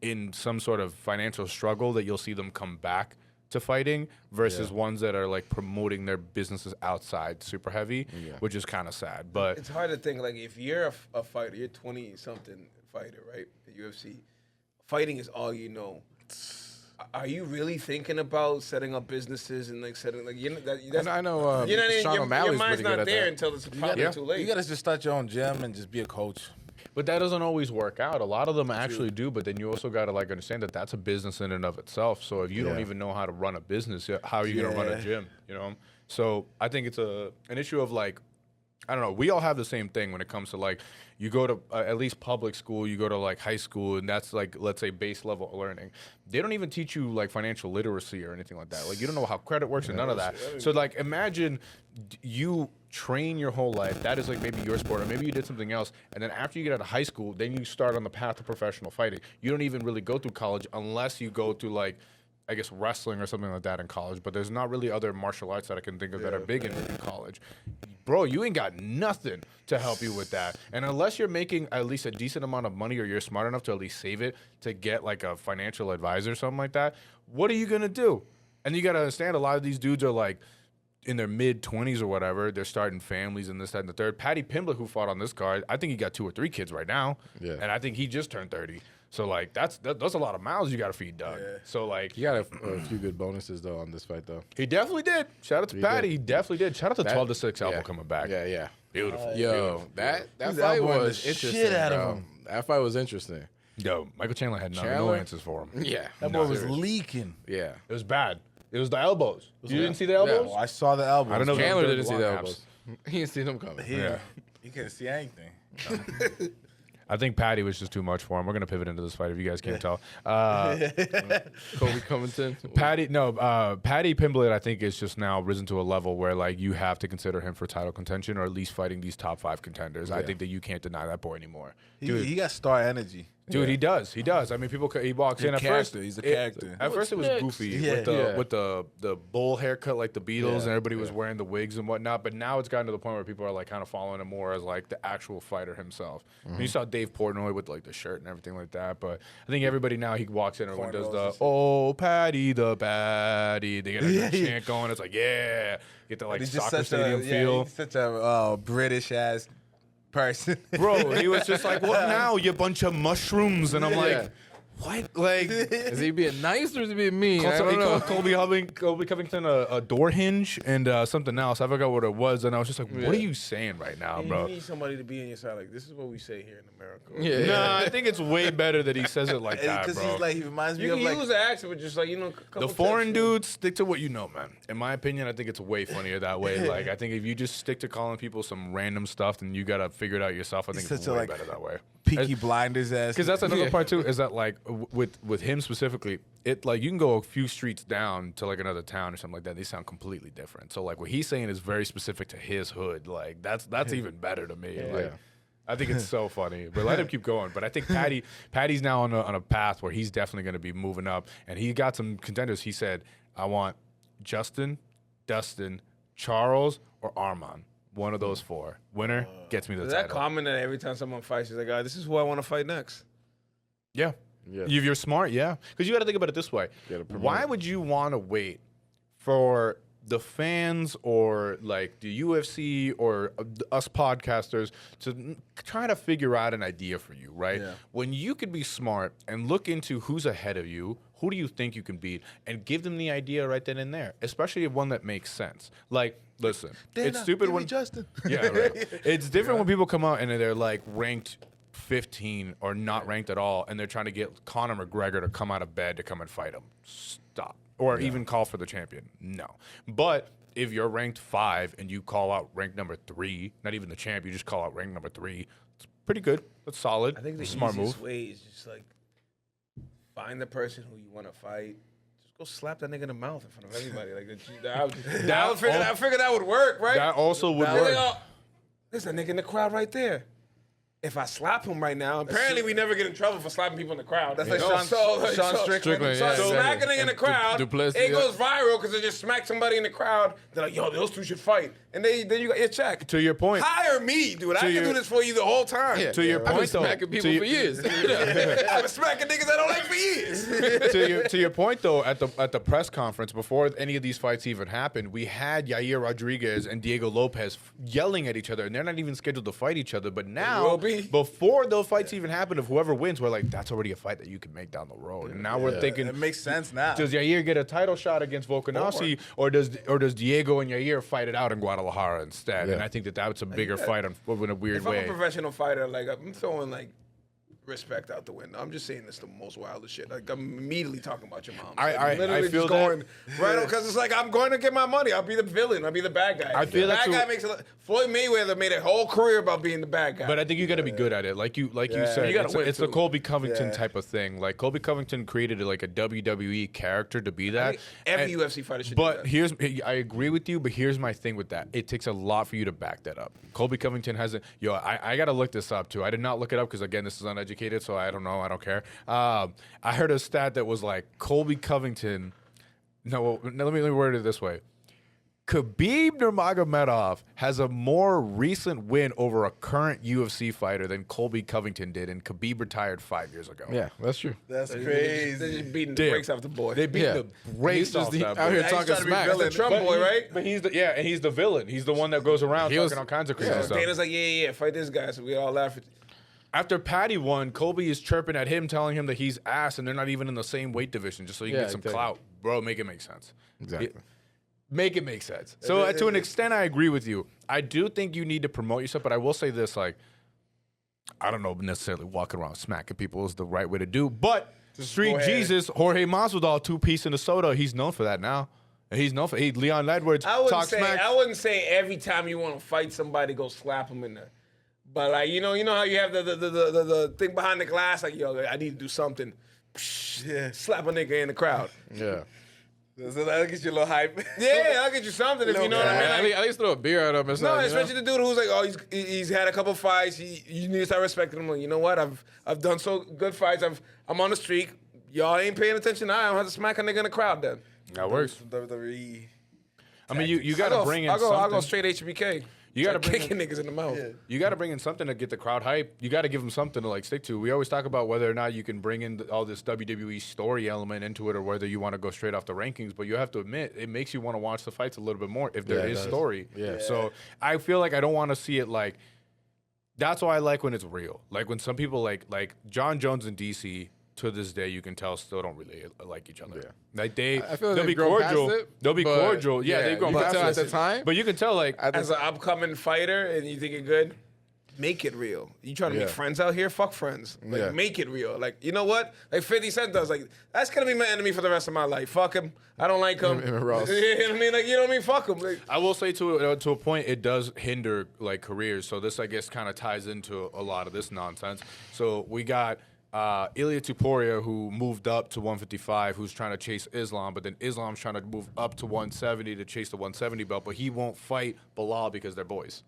in some sort of financial struggle that you'll see them come back to fighting versus ones that are like promoting their businesses outside super heavy, which is kind of sad. But It's hard to think, like, if you're a fighter, you're 20-something fighter, right? At UFC. Fighting is all you know. Are you really thinking about setting up businesses and like setting like you know that's, I know. you know what I mean? Sean Your O'Malley's mind's pretty good not at there that. until it's probably too late. You gotta just start your own gym and just be a coach. But that doesn't always work out. A lot of them actually do, but then you also got to like understand that that's a business in and of itself. So if you don't even know how to run a business, how are you going to run a gym, you know? So I think it's an issue of like, I don't know. We all have the same thing when it comes to like, you go to at least public school, you go to like high school, and that's like, let's say base level learning. They don't even teach you like financial literacy or anything like that. Like you don't know how credit works and none of that. So like imagine you train your whole life. That is like maybe your sport, or maybe you did something else. And then after you get out of high school, then you start on the path to professional fighting. You don't even really go through college unless you go to like, I guess wrestling or something like that in college, but there's not really other martial arts that I can think of that are big in college. Bro, you ain't got nothing to help you with that. And unless you're making at least a decent amount of money or you're smart enough to at least save it to get like a financial advisor or something like that, what are you going to do? And you got to understand a lot of these dudes are like in their mid-20s or whatever. They're starting families and this, that, and the third. Patty Pimblett, who fought on this card, I think he got 2 or 3 kids right now. Yeah. And I think he just turned 30. So, like, that's a lot of mouths you got to feed, Doug. Yeah. So, like, You got a few good bonuses though on this fight though. he definitely did. Shout out to Patty. did. He definitely did. Shout out to That- 12-6 Albo yeah. coming back. Yeah. Beautiful. Yo, that He's fight elbowing was the interesting. shit out of bro. him. That fight was interesting. Yo, Michael Chandler had no Chandler? answers for him. Yeah. That No, boy was serious. leaking. Yeah. It was bad. It was the elbows. You didn't see the elbows? Oh, I saw the elbows. I don't know. Chandler They're didn't see long the abs. elbows. He didn't see them coming. He, Yeah. he couldn't see anything. I think Patty was just too much for him. We're gonna pivot into this fight if you guys can't tell. Colby Covington. Patty Pimblett, I think, is just now risen to a level where like you have to consider him for title contention or at least fighting these top 5 contenders. I think that you can't deny that boy anymore. Dude, He got star energy. Dude, he does. He does. I mean, he walks in at first. He's a character. At first, it was goofy with the bowl haircut, like the Beatles, and everybody was wearing the wigs and whatnot. But now it's gotten to the point where people are like kind of following him more as like the actual fighter himself. You saw Dave Portnoy with like the shirt and everything like that. But I think everybody now he walks in, everyone does the Patty the Patty. They get a chant going. It's like get the like soccer stadium feel. He's such a British ass person. Bro, he was just like, what now, you bunch of mushrooms? And I'm like, what? Like, is he being nice or is he being mean? I don't he know. called Colby Covington a door hinge and something else. I forgot what it was. And I was just like, what are you saying right now, bro? You need somebody to be in your side. Like, this is what we say here in America. Yeah. Nah, I think it's way better that he says it like that, Because bro. he's like, he reminds me You of can like use the accent, but just like, a couple The foreign texts, dudes, stick to what you know, man. In my opinion, I think it's way funnier that way. Like, I think if you just stick to calling people some random stuff, then you got to figure it out yourself. I think it's way better that way. Peaky Blinders ass. Because that's another part too. Is that like with him specifically, it like you can go a few streets down to like another town or something like that. They sound completely different. So like what he's saying is very specific to his hood. Like that's even better to me. Like I think it's so funny. But let him keep going. But I think Patty's now on a path where he's definitely going to be moving up. And he got some contenders. He said, I want Justin, Dustin, Charles, or Arman. One of those 4. Winner gets me the Is title. that common that every time someone fights, he's like, this is who I want to fight next? Yeah. Yeah. If you're smart, yeah. Because you got to think about it this way. Why would you want to wait for the fans or like the UFC or us podcasters to try to figure out an idea for you, right? Yeah. When you could be smart and look into who's ahead of you, who do you think you can beat, and give them the idea right then and there, especially one that makes sense. Like, listen, it's stupid when Justin. Yeah, right. It's different when people come out and they're like ranked 15 or not ranked at all, and they're trying to get Conor McGregor to come out of bed to come and fight him. Stop. Or even call for the champion. No. But if you're ranked 5 and you call out rank number 3, not even the champ, you just call out rank number 3, it's pretty good. That's solid. I think the smart easiest move. way is just like find the person who you want to fight. Just go slap that nigga in the mouth in front of everybody. Like I figured that would work, right? That also would They're work. like, there's a nigga in the crowd right there. If I slap him right now, apparently we never get in trouble for slapping people in the crowd. That's like Sean Strickland. Strickland, So yeah, exactly. smacking it in the crowd, Duplessis, it goes viral because they just smack somebody in the crowd. They're like, yo, those 2 should fight. And then you got your check. To your point. Hire me, dude. I can your- do this for you the whole time. Yeah. To your I've been point, though. smacking people for years. I've been smacking niggas I don't like for years. to your point though, at the press conference before any of these fights even happened, we had Yair Rodriguez and Diego Lopez yelling at each other, and they're not even scheduled to fight each other. But now, will be. before those fights even happen, if whoever wins, we're like, that's already a fight that you can make down the road. And now we're thinking, It makes sense now. does Yair get a title shot against Volkanovski, or does Diego and Yair fight it out in Guadalajara instead? And I think that's a bigger fight in a weird If I'm way. a professional fighter, like I'm throwing like respect out the window. I'm just saying this the most wildest shit. Like I'm immediately talking about your mom. I literally feel just that. going right on because it's like I'm going to get my money. I'll be the villain. I'll be the bad guy. I feel the that's bad guy what- makes Floyd Mayweather made a whole career about being the bad guy. But I think you got to be good at it, like you said. You gotta it's win, it's the too. Colby Covington Yeah. type of thing. Like Colby Covington created like a WWE character to be that. every And- UFC fighter should. But do that. I agree with you. But here's my thing with that: it takes a lot for you to back that up. Colby Covington hasn't. I got to look this up too. I did not look it up because again, this is uneducated, so I don't know. I don't care. I heard a stat that was like Colby Covington. No, let me word it this way. Khabib Nurmagomedov has a more recent win over a current UFC fighter than Colby Covington did, and Khabib retired 5 years ago. Yeah, that's true. That's They're crazy. just beating the Damn. brakes off the boy. They beat Yeah. the brakes He's just off he- that out boy. here he's talking trying to be smack. villain. the Trump boy, right? But he's the villain. He's the one that goes around He was- talking all kinds of crazy So stuff. Dana's like, yeah, fight this guy. So we all laugh at. After Patty won, Colby is chirping at him, telling him that he's ass, and they're not even in the same weight division, just so you can Yeah, get some exactly. clout. Bro, make it make sense. Exactly. Make it make sense. So to an extent, I agree with you. I do think you need to promote yourself, but I will say this, like, I don't know necessarily walking around smacking people is the right way to do, but Street go ahead. Jesus, Jorge Masvidal, 2-piece in the soda, he's known for that now. And he's known for Leon Edwards I talk smack. wouldn't say every time you want to fight somebody, go slap him in there. But like you know how you have the thing behind the glass, like yo, I need to do something. Yeah. Slap a nigga in the crowd. Yeah. So that'll get you a little hype. Yeah, I'll get you something if you know what I mean. Yeah, Like, at least throw a beer at him or no, something. especially the dude who's like, oh, he's had a couple fights. You need to start respecting him. Like, you know what? I've done so good fights. I'm on the streak. Y'all ain't paying attention. I don't have to smack a nigga in the crowd then. That works. WWE. I mean, you got to bring in I'll something. go straight HBK. You got to bring kicking niggas in the mouth. Yeah. You got to bring in something to get the crowd hype. You got to give them something to like stick to. We always talk about whether or not you can bring in all this WWE story element into it, or whether you want to go straight off the rankings. But you have to admit, it makes you want to watch the fights a little bit more if there Yeah, it is does. story. Yeah. So I feel like I don't want to see it like. That's why I like when it's real. Like when some people like John Jones and DC. To this day, you can tell still don't really like each other. Yeah. Like I feel like they'll be they've grown past cordial. it, They'll be but cordial. Yeah, they've grown you can past tell it. at the time. But you can tell like As an upcoming fighter and you think you're good, make it real. You trying to make Yeah. friends out here? Fuck friends. Like, Yeah. make it real. Like, you know what? Like 50 Cent does. Like, that's going to be my enemy for the rest of my life. Fuck him. I don't like him. Him and Ross. You know what I mean? Like, you know what I mean? Fuck him. Like, I will say to a point, it does hinder like careers. So this, I guess, kind of ties into a lot of this nonsense. So we got Ilia Tuporia, who moved up to 155, who's trying to chase Islam, but then Islam's trying to move up to 170 to chase the 170 belt, but he won't fight Bilal because they're boys.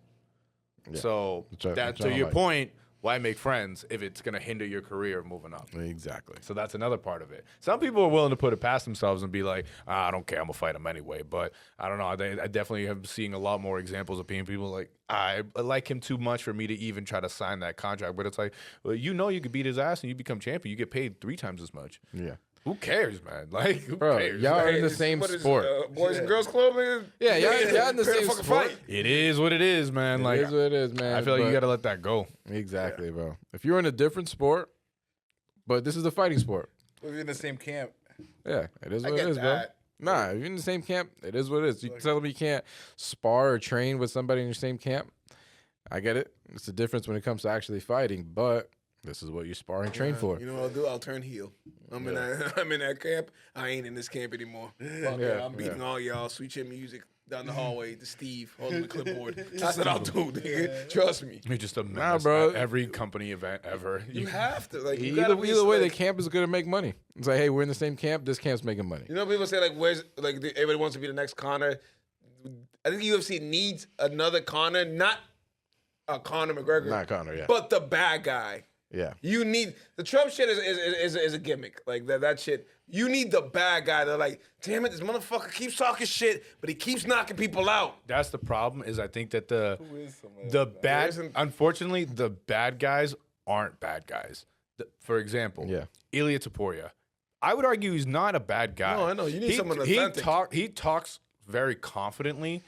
So Which I that don't to your like. point, why make friends if it's going to hinder your career moving up? Exactly. So that's another part of it. Some people are willing to put it past themselves and be like, I don't care, I'm going to fight him anyway. But I don't know. I definitely have seen a lot more examples of people like, I like him too much for me to even try to sign that contract. But it's like, well, you know you could beat his ass and you become champion. You get paid 3 times as much. Yeah. Who cares, man? Like, who Bro, cares? y'all are Like, in the it's- same what is, sport. Boys and Girls Club, nigga? Yeah, y'all in the Better same fucking sport. fight. it is what it is, man. It Like, is what it is, man. I feel like you but- got to let that go. Exactly, bro. If you're in a different sport, but this is the fighting sport. We're in the same camp. Yeah, it is I what it get is, bro. that. Nah, if you're in the same camp, it is what it is. You tell me you can't spar or train with somebody in your same camp. I get it. It's the difference when it comes to actually fighting, but this is what you spar and train for. You know what I'll do? I'll turn heel. I'm in that camp. I ain't in this camp anymore. Fuck yeah, I'm beating all y'all. Sweet chin music down the hallway to Steve holding the clipboard. That's what I'll do, nigga. Trust me. You're just a menace Nah, bro. at every company event ever. You have to. Like, you gotta Either, be either way, the like- camp is going to make money. It's like, hey, we're in the same camp. This camp's making money. You know, people say like, "Where's like everybody wants to be the next Conor." I think UFC needs another Conor, not a Conor McGregor, Not Conor, yeah. but the bad guy. Yeah. You need the Trump shit is a gimmick, like that shit. You need the bad guy. They're like, damn it, this motherfucker keeps talking shit, but he keeps knocking people out. That's the problem. Is I think that the There bad, isn't- unfortunately, the bad guys aren't bad guys. For example, Yeah. Ilia Topuria. I would argue he's not a bad guy. No, I know. You need someone authentic. He talks very confidently,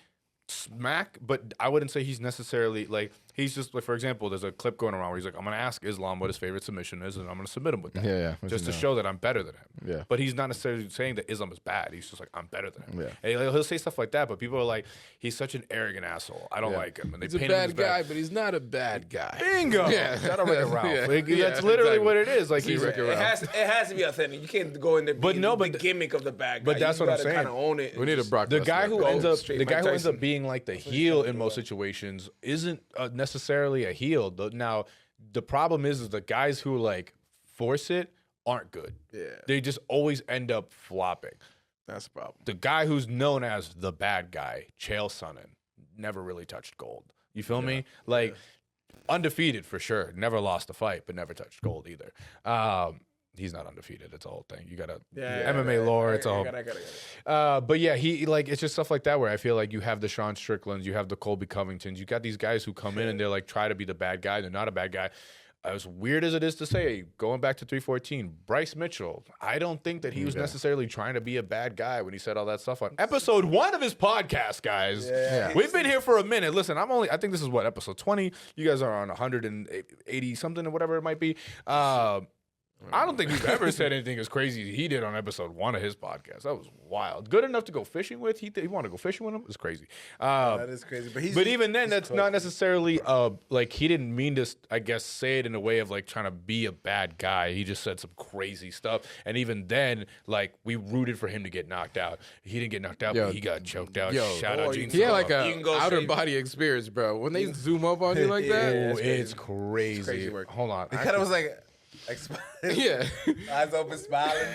smack, but I wouldn't say he's necessarily like. He's just like, for example, there's a clip going around where he's like, I'm going to ask Islam what his favorite submission is, and I'm going to submit him with that. Yeah. Just to show that I'm better than him. Yeah. But he's not necessarily saying that Islam is bad. He's just like, I'm better than him. Yeah. And he'll say stuff like that, but people are like, he's such an arrogant asshole. I don't like him. And they He's a paint him as bad guy, but he's not a bad guy. Bingo. Yeah. Shout out Wreck-It Ralph. Yeah. Like, Yeah, that's literally exactly. what it is. Like See he's Wreck-It It Ralph. has to be authentic. You can't go in there But being no, the but gimmick of the bad guy. but that's You what I'm gotta saying. kinda own it. We need a Brock the guy Lesnar. who Go ends up straight the guy Mike who ends Tyson. up being like the heel in most situations isn't necessarily a heel. Now the problem is the guys who like force it aren't good. Yeah. They just always end up flopping. That's the problem. The guy who's known as the bad guy, Chael Sonnen, never really touched gold. You feel me? Like undefeated for sure. Never lost a fight, but never touched gold either. He's not undefeated. It's a whole thing. You gotta MMA lore. It's all. I got it. But yeah, he like it's just stuff like that where I feel like you have the Sean Stricklands, you have the Colby Covingtons, you got these guys who come in and they're like try to be the bad guy. They're not a bad guy. As weird as it is to say, going back to 314, Bryce Mitchell, I don't think that he was necessarily trying to be a bad guy when he said all that stuff on episode 1 of his podcast, guys. Yeah. We've been here for a minute. Listen, I think this is what, episode 20. You guys are on 180 something or whatever it might be. I don't think we've ever said anything as crazy as he did on episode 1 of his podcast. That was wild. Good enough to go fishing with. He wanted to go fishing with him. It's crazy. That is crazy. But even then, that's not necessarily like he didn't mean to, I guess, say it in a way of like trying to be a bad guy. He just said some crazy stuff. And even then, like, we rooted for him to get knocked out. He didn't get knocked out, but he got choked out. Shout out Gene. He had like You can a go outer straight- body experience, bro. When they zoom up on you like that, Oh, it's crazy. It's crazy work. Hold on. He kind of was like yeah, eyes open, smiling.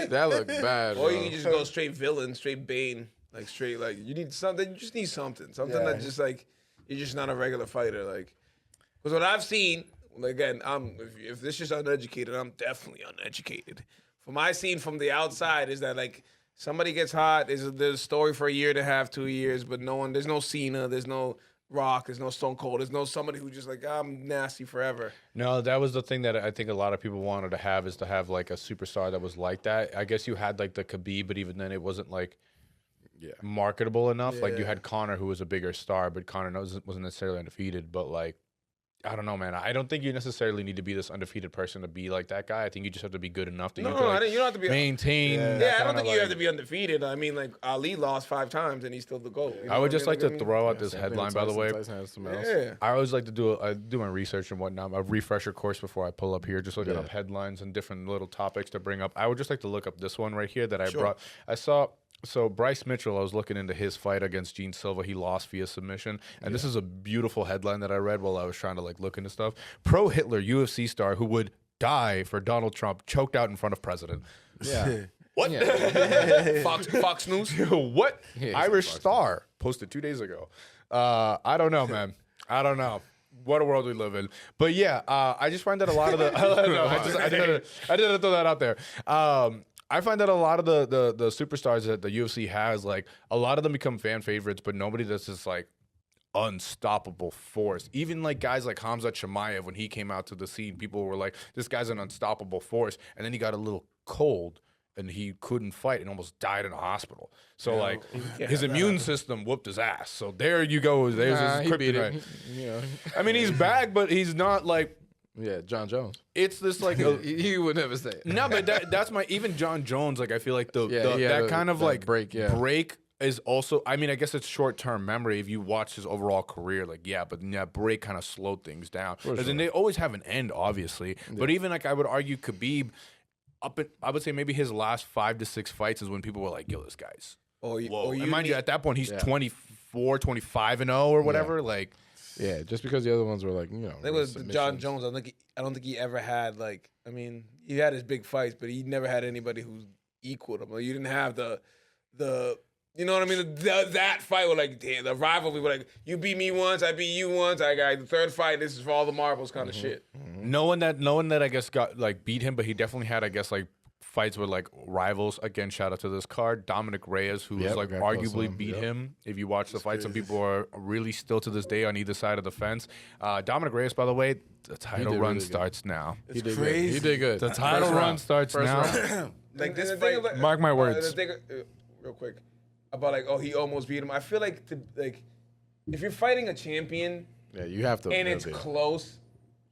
that looked bad. Or Bro. you can just go straight villain, straight Bane, like straight like you need something. You just need something that just like you're just not a regular fighter. Like, because what I've seen, again, if this is uneducated, I'm definitely uneducated. From my scene from the outside is that like somebody gets hot, there's a story for a year and a half, 2 years, but there's no Cena, there's no Rock, there's no Stone Cold, there's no somebody who just like I'm nasty forever. No, that was the thing that I think a lot of people wanted to have, is to have like a superstar that was like that. I guess you had like the Khabib, but even then it wasn't like marketable enough. Like you had Conor, who was a bigger star, but Conor wasn't necessarily undefeated. But like, I don't know, man. I don't think you necessarily need to be this undefeated person to be like that guy. I think you just have to be good enough that you can You don't have to be maintain. Yeah, I don't think you have to be undefeated. I mean, like Ali lost 5 times and he's still the GOAT. You know I would what just mean? like to I mean, throw out this headline, by the way. Yeah. I always like to do my research and whatnot, a refresher course before I pull up here, just looking up headlines and different little topics to bring up. I would just like to look up this one right here that I brought. I saw. So Bryce Mitchell, I was looking into his fight against Gene Silva. He lost via submission. And this is a beautiful headline that I read while I was trying to like look into stuff. Pro Hitler UFC star who would die for Donald Trump choked out in front of president. Yeah. What? Fox News. What? Yeah, Irish Fox Star posted 2 days ago. I don't know, man. I don't know. What a world we live in. But yeah, I just find that a lot of the I didn't throw that out there. I find that a lot of the superstars that the UFC has, like a lot of them become fan favorites, but nobody that's just like unstoppable force. Even like guys like Khamzat Chimaev, when he came out to the scene, people were like, this guy's an unstoppable force. And then he got a little cold and he couldn't fight and almost died in a hospital. So like his immune system whooped his ass. So there you go. There's his he beat kryptonite. it. You know. I mean, he's back, but he's not like, Yeah, John Jones. it's this like He would never say it. no, but that's my, even John Jones, like I feel like he had that kind of that like break is also, I mean, I guess it's short-term memory if you watch his overall career, like but that break kind of slowed things down. Because then they always have an end, obviously. But even like I would argue Khabib, I would say maybe his last 5 to 6 fights is when people were like, yo, this guy's whoa. And mind you, at that point he's 24, 25 and 0 or whatever. Like, Yeah, just because the other ones were like, you know. I think it was submissions. John Jones. I don't think he ever had like. I mean, he had his big fights, but he never had anybody who equaled him. Like, you didn't have the. You know what I mean? That fight was like damn, the rivalry. Were like, you beat me once, I beat you once. I got the third fight. This is for all the marbles, kind of shit. no one that I guess got like beat him, but he definitely had, I guess, like fights with like rivals. Again, shout out to this card, Dominic Reyes, who was like got close to arguably him. beat him. If you watch the fight, some people are really still to this day on either side of the fence. Dominic Reyes, by the way, the title did run really good. starts now. He did crazy. good. He did good. The title run starts First now. round. Like this And fight. the thing Mark my words. The thing, real quick, about like, oh, he almost beat him. I feel like if you're fighting a champion Yeah, you have to. and it's close,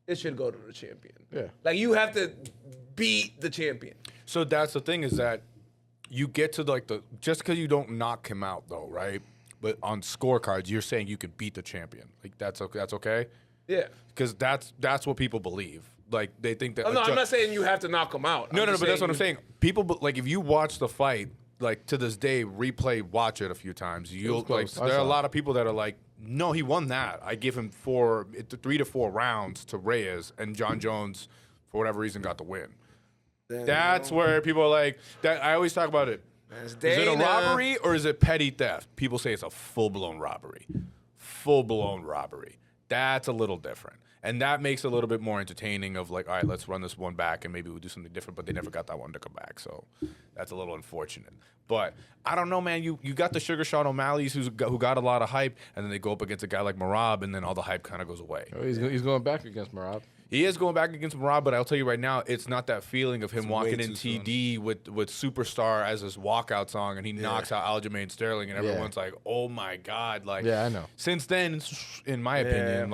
it should go to the champion. Yeah. Like you have to beat the champion. So that's the thing, is that you get to like just because you don't knock him out though, right? But on scorecards, you're saying you could beat the champion. Like that's okay. Yeah. Because that's what people believe. Like they think that. Oh, no, I'm not saying you have to knock him out. No, I'm but just that's what I'm you- saying. People like if you watch the fight, like to this day, watch it a few times. You'll like close. I there are a saw lot of people that are like, no, he won that. I give him 3 to 4 rounds to Reyes, and John Jones, for whatever reason, got the win. That's where people are like that. I always talk about it. That's Is it a Dana. robbery or is it petty theft? People say it's a full-blown robbery. Full-blown robbery. That's a little different. And that makes it a little bit more entertaining of like, all right, let's run this one back and maybe we'll do something different, but they never got that one to come back. So that's a little unfortunate. But I don't know, man. You got the Sugar Sean O'Malley's who got a lot of hype, and then they go up against a guy like Marab, and then all the hype kind of goes away. Oh, he's going back against Marab. He is going back against Marab, but I'll tell you right now, it's not that feeling of him walking in TD with Superstar as his walkout song, and he knocks out Aljamain Sterling, and everyone's like, "Oh my God!" Like, I know. Since then, in my opinion,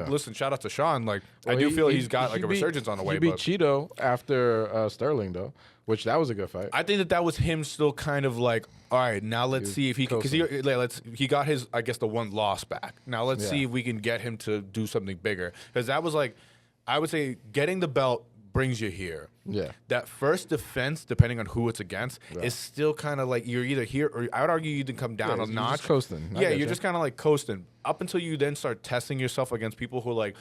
listen, shout out to Sean. Like, I do feel he's got like a resurgence on the way. He beat Cheeto after Sterling though, which that was a good fight. I think that was him still kind of like, all right, now let's see if he can, because he got his, I guess, the one loss back. Now let's see if we can get him to do something bigger, because that was like, I would say getting the belt brings you here. Yeah. That first defense, depending on who it's against, is still kind of like you're either here or I would argue you can come down a notch. Just coasting. You're just kind of like coasting up until you then start testing yourself against people who like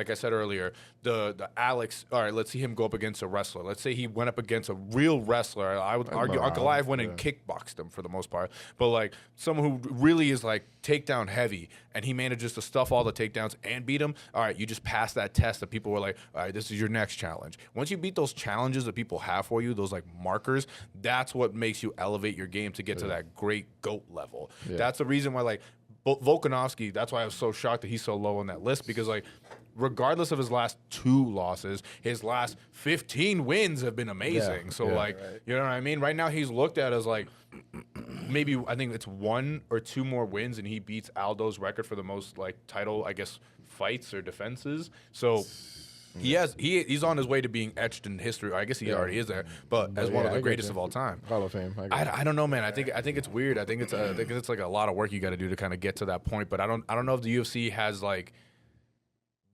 I said earlier, the Alex. All right, let's see him go up against a wrestler. Let's say he went up against a real wrestler. I would argue Goliath went and kickboxed him for the most part, but like someone who really is like takedown heavy, and he manages to stuff all the takedowns and beat him. All right, you just passed that test that people were like, all right, this is your next challenge. Once you beat those challenges that people have for you, those like markers, that's what makes you elevate your game to get to that great GOAT level. Yeah. That's the reason why like Volkanovski, that's why I was so shocked that he's so low on that list, because like regardless of his last 2 losses, his last 15 wins have been amazing. You know what I mean? Right now he's looked at as like maybe I think it's 1 or 2 more wins, and he beats Aldo's record for the most like title, I guess, fights or defenses. So he's on his way to being etched in history. I guess he already is there, but as one of the greatest of all time. Hall of Fame. I don't know, man. I think it's weird. I think it's like a lot of work you got to do to kind of get to that point. But I don't know if the UFC has like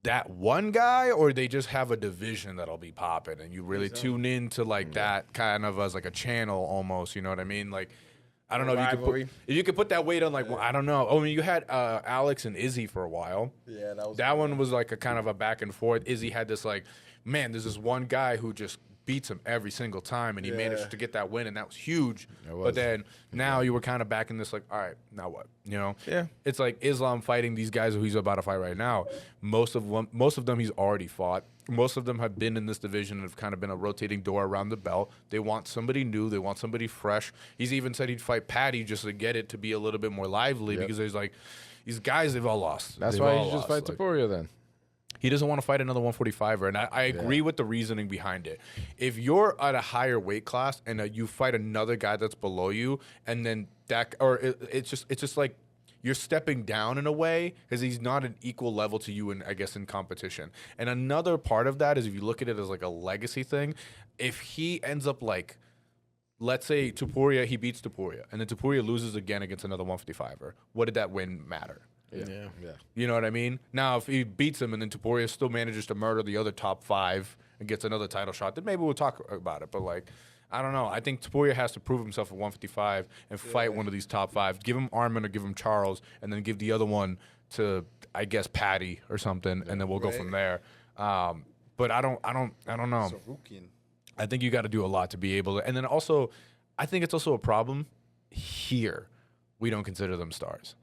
that one guy, or they just have a division that'll be popping, and you really tune into like that kind of as like a channel almost. You know what I mean? Like, I don't know if you could put that weight on like, well, I don't know. I mean, you had Alex and Izzy for a while. Yeah, that one was like a kind of a back and forth. Izzy had this like, man, there's this one guy who just beats him every single time, and he managed to get that win, and that was huge. But then now you were kind of back in this like, all right, now what? You know? Yeah. It's like Islam fighting these guys who he's about to fight right now. Most of them he's already fought. Most of them have been in this division and have kind of been a rotating door around the belt. They want somebody new. They want somebody fresh. He's even said he'd fight Patty just to get it to be a little bit more lively, because there's like these guys, they've all lost. That's why you just fight Topuria then. He doesn't want to fight another 145er, and I agree with the reasoning behind it. If you're at a higher weight class and you fight another guy that's below you, and then it's just like you're stepping down in a way, because he's not an equal level to you in competition. And another part of that is, if you look at it as like a legacy thing, if he ends up like, let's say Topuria, he beats Topuria, and then Topuria loses again against another 155er, what did that win matter? Yeah. You know what I mean? Now, if he beats him and then Topuria still manages to murder the other top 5 and gets another title shot, then maybe we'll talk about it. But, like, I don't know. I think Topuria has to prove himself at 155 and fight one of these top 5. Give him Armin or give him Charles, and then give the other one to, I guess, Patty or something, and then we'll go from there. But I don't know. I think you got to do a lot to be able to. And then also, I think it's also a problem here. We don't consider them stars.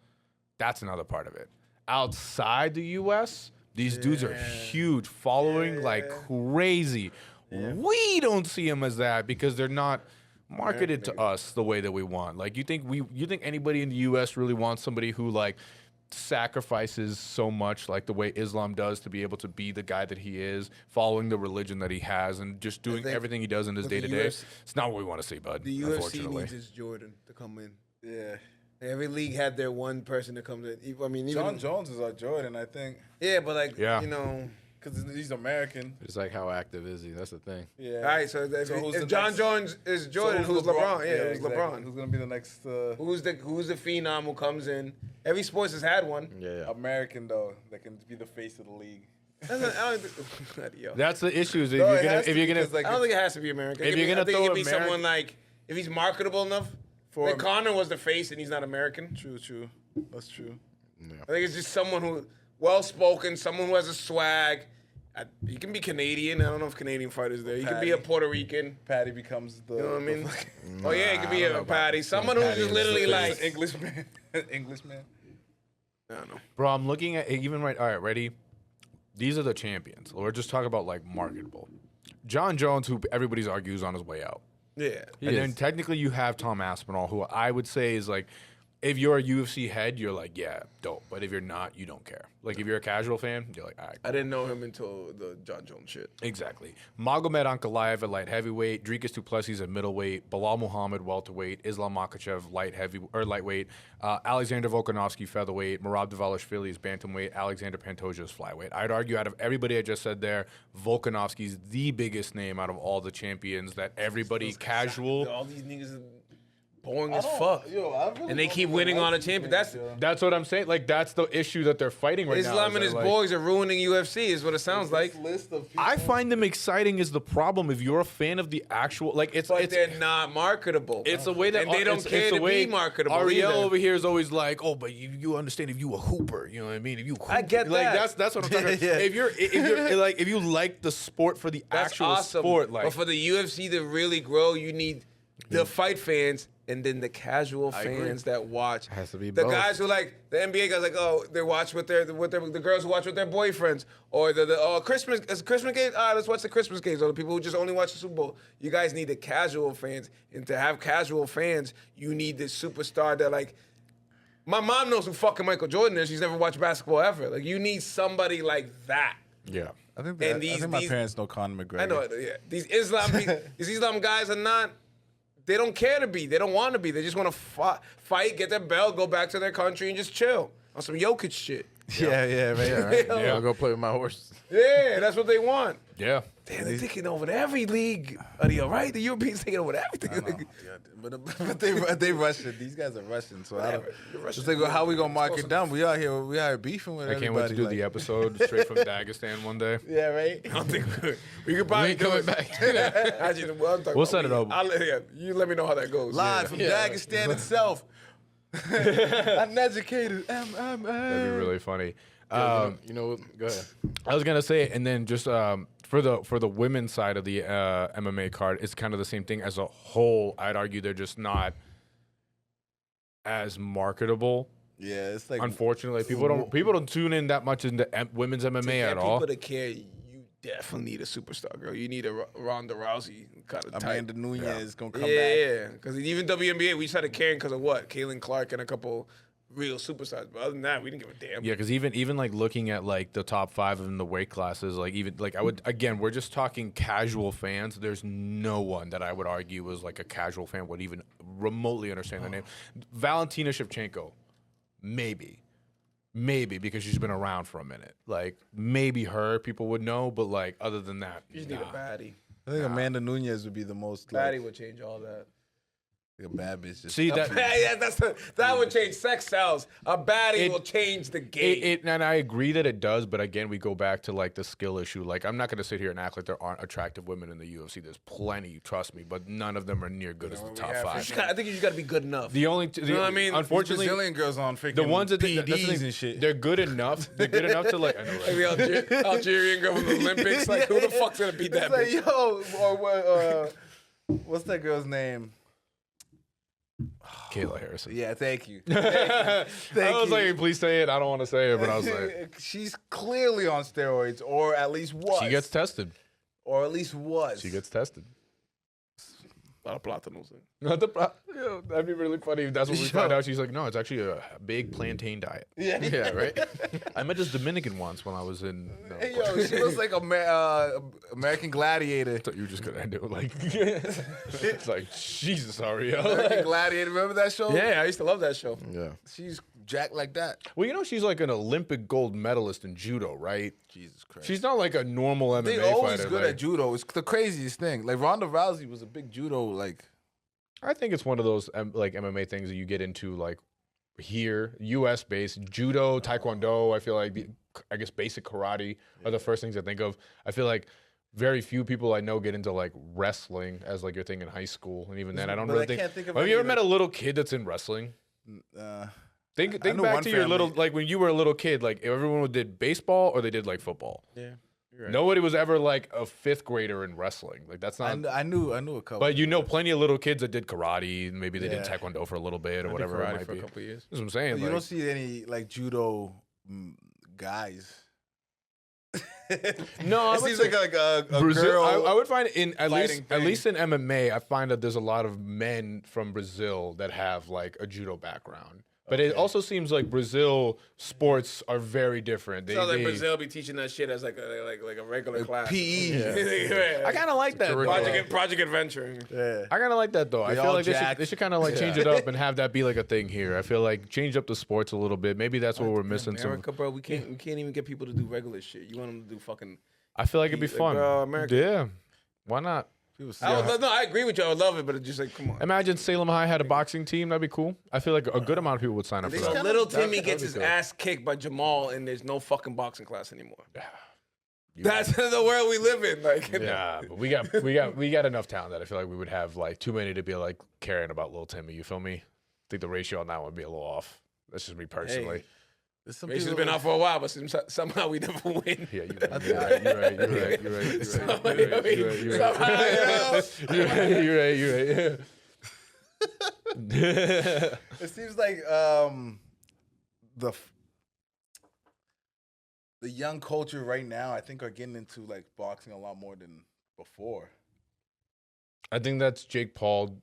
That's another part of it. Outside the U.S., these dudes are huge, following like crazy. We don't see them as that because they're not marketed to us the way that we want. Like, you think anybody in the U.S. really wants somebody who like sacrifices so much like the way Islam does to be able to be the guy that he is, following the religion that he has, and just doing everything he does in his day-to-day? It's not what we want to see, bud. The UFC needs his Jordan to come in. Yeah. Every league had their one person to come in. I mean, even John Jones is our Jordan, I think. Yeah, but like, you know, because he's American. It's like, how active is he? That's the thing. Yeah. All right, so if John Jones is Jordan, who's LeBron? Yeah, who's exactly. LeBron? Who's gonna be the next? Who's the phenom who comes in? Every sports has had one. Yeah. American though, that can be the face of the league. That's the issue. Is if you're gonna, I don't think it has to be American. If you're gonna throw it could be someone like, if he's marketable enough. Like Conor was the face and he's not American. True. That's true. Yeah. I think it's just someone who well-spoken, someone who has a swag. He can be Canadian. I don't know if Canadian fighters there. He can be a Puerto Rican. Patty becomes the. You know what I mean? He could be a Patty. Someone who's just literally like Englishman. Englishman. I don't know. Bro, I'm looking at even right. All right, ready? These are the champions. We're just talking about like marketable. John Jones, who everybody's argues on his way out. Yeah. And then technically you have Tom Aspinall, who I would say is like if you're a UFC head, you're like, yeah, dope. But if you're not, you don't care. Like, if you're a casual fan, you're like, all right. I didn't know him until the John Jones shit. Exactly. Magomed Ankalaev at light heavyweight, Dricus du Plessis at middleweight, Bilal Muhammad welterweight, Islam Makhachev lightweight, Alexander Volkanovski featherweight, Merab Dvalishvili is bantamweight, Alexander Pantoja is flyweight. I'd argue out of everybody I just said there, Volkanovski's the biggest name out of all the champions that everybody casual. All these niggas are boring as fuck. And they keep winning on a champion. That's what I'm saying. Like, that's the issue that they're fighting right now. Islam and his boys are ruining UFC, is what it sounds like. I find them exciting is the problem. If you're a fan of the actual, like, it's They're not marketable. It's a way that and they don't care to be marketable. Ariel either. over here is always like, oh, but you understand if you a hooper, you know what I mean? If you, I get like, that. That's what I'm talking about. If you're like, if you like the sport for the That's actual awesome. sport, like, but for the UFC to really grow, you need the fight fans. And then the casual fans that watch, Has to be the both. guys who like the NBA guys, like, oh, they watch with the girls who watch with their boyfriends, or the Christmas games. All right, let's watch the Christmas games. Or the people who just only watch the Super Bowl. You guys need the casual fans, and to have casual fans, you need the superstar that like. My mom knows who fucking Michael Jordan is. She's never watched basketball ever. Like, you need somebody like that. yeah. I think And I think my these- parents know Conor McGregor. I know. Yeah, these Islam guys are not. They don't care to be. They don't want to be. They just want to fight, get their belt, go back to their country, and just chill on some Jokic shit. Yeah, right. Yeah, I'll go play with my horse. Yeah, that's what they want. Yeah. Damn, they're taking over every league. Right? The Europeans taking over everything. But they Russian. These guys are Russian, so I don't. The Russians It's like, how we gonna mark close it down? We out here beefing with I everybody. can't wait to do like, the episode straight from Dagestan one day. Yeah, right. I don't think we could probably ain't do coming it. back. Actually, well, I'm talking We'll about set it up. You let me know how that goes. Live from Dagestan itself. Uneducated MMA. That'd be really funny. You know, go ahead. I was gonna say, and then just for the women's side of the MMA card, it's kind of the same thing as a whole. I'd argue they're just not as marketable. Yeah, it's like Unfortunately, people don't tune in that much into women's MMA at all. People that care, you definitely need a superstar, girl. You need a Ronda Rousey kind of type. Amanda Nunes is gonna come back. Yeah. Because even WNBA, we started caring because of what? Kaylin Clark and a couple real superstars. But other than that, we didn't give a damn. Yeah, because even like looking at like the top 5 in the weight classes, like even like I would again, we're just talking casual fans. There's no one that I would argue was like a casual fan would even remotely understand the name. Valentina Shevchenko, maybe because she's been around for a minute. Like maybe her people would know, but like other than that, You just need a baddie. I think Amanda Nunes would be the most Baddie like would change all that. a bad bitch. Just See that. Yeah, that would change sex sells. A baddie will change the game. And I agree that it does, but again, we go back to like the skill issue. Like, I'm not going to sit here and act like there aren't attractive women in the UFC. There's plenty, trust me, but none of them are near good as the top 5. I think you just got to be good enough. The only, You know what I mean? Unfortunately, Brazilian girls on freaking the ones that that's the PDs thing, and shit. they're good enough. They're good enough to like. I know, right? Like the Algerian girl from the Olympics. Like, who the fuck's gonna beat that It's like, bitch? yo, or what? What's that girl's name? Kayla Harrison. Yeah, thank you. I was you. like, please say it. I don't want to say it, but I was like, She's clearly on steroids, or at least was. she gets tested. or at least was. She gets tested. A lot of platanos. Not the that'd be really funny if that's what we find out. She's like, no, it's actually a big plantain diet. Yeah, Yeah, right. I met this Dominican once when I was in. No, Hey, yo, she looks like a American Gladiator. I thought you were just gonna end it with like, it's like Jesus, Ariel. American Gladiator. Remember that show? Yeah, I used to love that show. Yeah. She's jacked like that. Well, you know, she's like an Olympic gold medalist in judo, right? Jesus Christ. She's not like a normal MMA They always fighter. good like- at judo. It's the craziest thing. Like Ronda Rousey was a big judo. Like I think it's one of those like MMA things that you get into like here, U.S. based judo, taekwondo. I feel like I guess basic karate are the first things I think of. I feel like very few people I know get into like wrestling as like your thing in high school, and even then I don't But really I think. can't think of Have you ever any met a little kid that's in wrestling? Think know back one to your family. little like when you were a little kid. Like everyone did baseball or they did like football. Yeah. Nobody was ever like a 5th grader in wrestling. Like that's not. I knew a couple. But you know, plenty of little kids that did karate, and maybe they did Yeah. taekwondo for a little bit or I did whatever it karate might for be. a couple of years. That's what I'm saying. you like- don't see any like judo guys. No, I It would seems say like a Brazil. girl. I would find in at fighting least thing. in MMA, I find that there's a lot of men from Brazil that have like a judo background. But it also seems like Brazil sports are very different. Sounds like Brazil be teaching that shit as like a regular class. PE. I kind of like that. Project Adventure. Yeah. I kind of like that though. I They feel all like jacked. they should kind of like change it up and have that be like a thing here. I feel like change up the sports a little bit. Maybe that's what we're missing. America, bro, we can't even get people to do regular shit. You want them to do fucking. I feel like it'd be fun. bro, America. Yeah, why not? I agree with you. I would love it, but it's just like, come on. Imagine Salem High had a boxing team. That'd be cool. I feel like a good amount of people would sign up for So that. little Timmy gets his ass kicked by Jamal, and there's no fucking boxing class anymore. That's the world we live in. Like, Yeah, but we got enough talent that I feel like we would have like too many to be like caring about little Timmy. You feel me? I think the ratio on that one would be a little off. That's just me personally. There's some Race has people- been out for a while, but somehow we never win. Yeah, you're right. You're right. It seems like the young culture right now, I think, are getting into like boxing a lot more than before. I think that's Jake Paul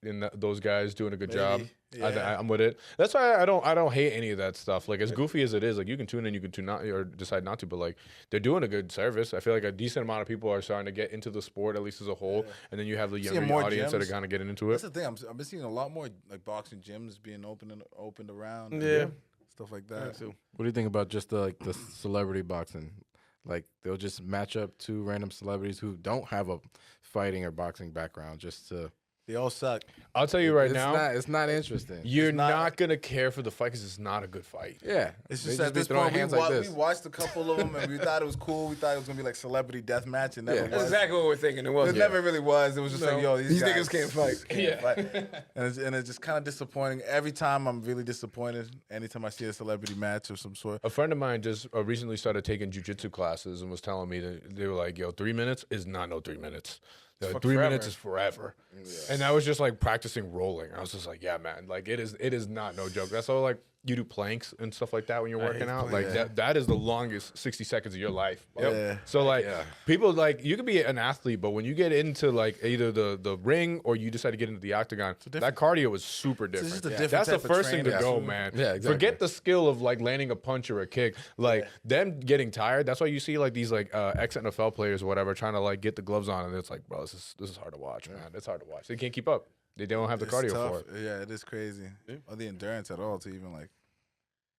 and those guys doing a good job. Yeah. I'm with it. That's why I don't hate any of that stuff. Like as goofy as it is, like you can tune in, you can tune out, or decide not to. But like they're doing a good service. I feel like a decent amount of people are starting to get into the sport, at least as a whole. And then you have the Seeing younger more audience that are gyms. kind of getting into That's it. the thing. I've been seeing a lot more like boxing gyms being opened around. and Yeah. stuff like that. too. What do you think about just the celebrity boxing? Like they'll just match up two random celebrities who don't have a fighting or boxing background just to. They all suck. I'll tell you right now, it's not interesting. you're not- not gonna care for the fight because it's not a good fight. Yeah, It's They just at be this throwing point, hands like this. we watched a couple of them and we thought it was cool. We thought it was gonna be like celebrity death match, and never Yeah. was. That's exactly what we're thinking. It was. It never really was. It was just No. like, yo, These guys niggas can't fight. fight. And it's just kind of disappointing. Every time I'm really disappointed. Anytime I see a celebrity match of some sort. A friend of mine just recently started taking jujitsu classes and was telling me that they were like, "Yo, 3 minutes is not no 3 minutes. 3 minutes is forever." And I was just like practicing rolling. I was just like, "Yeah, man, like it is not no joke." That's all like you do planks and stuff like that when you're working out. Like that is the longest 60 seconds of your life. Bro. Yeah. So like people like you could be an athlete, but when you get into like either the ring or you decide to get into the octagon, that cardio is super different. just a different That's the type of first thing to training. go, man. Yeah, exactly. Forget the skill of like landing a punch or a kick. Like them getting tired. That's why you see like these like ex NFL players or whatever trying to like get the gloves on, and it's like, bro, this is hard to watch, man. It's hard to watch. They can't keep up. They don't have the It's cardio tough. for it. Yeah, it is crazy. Or the endurance at all to even like.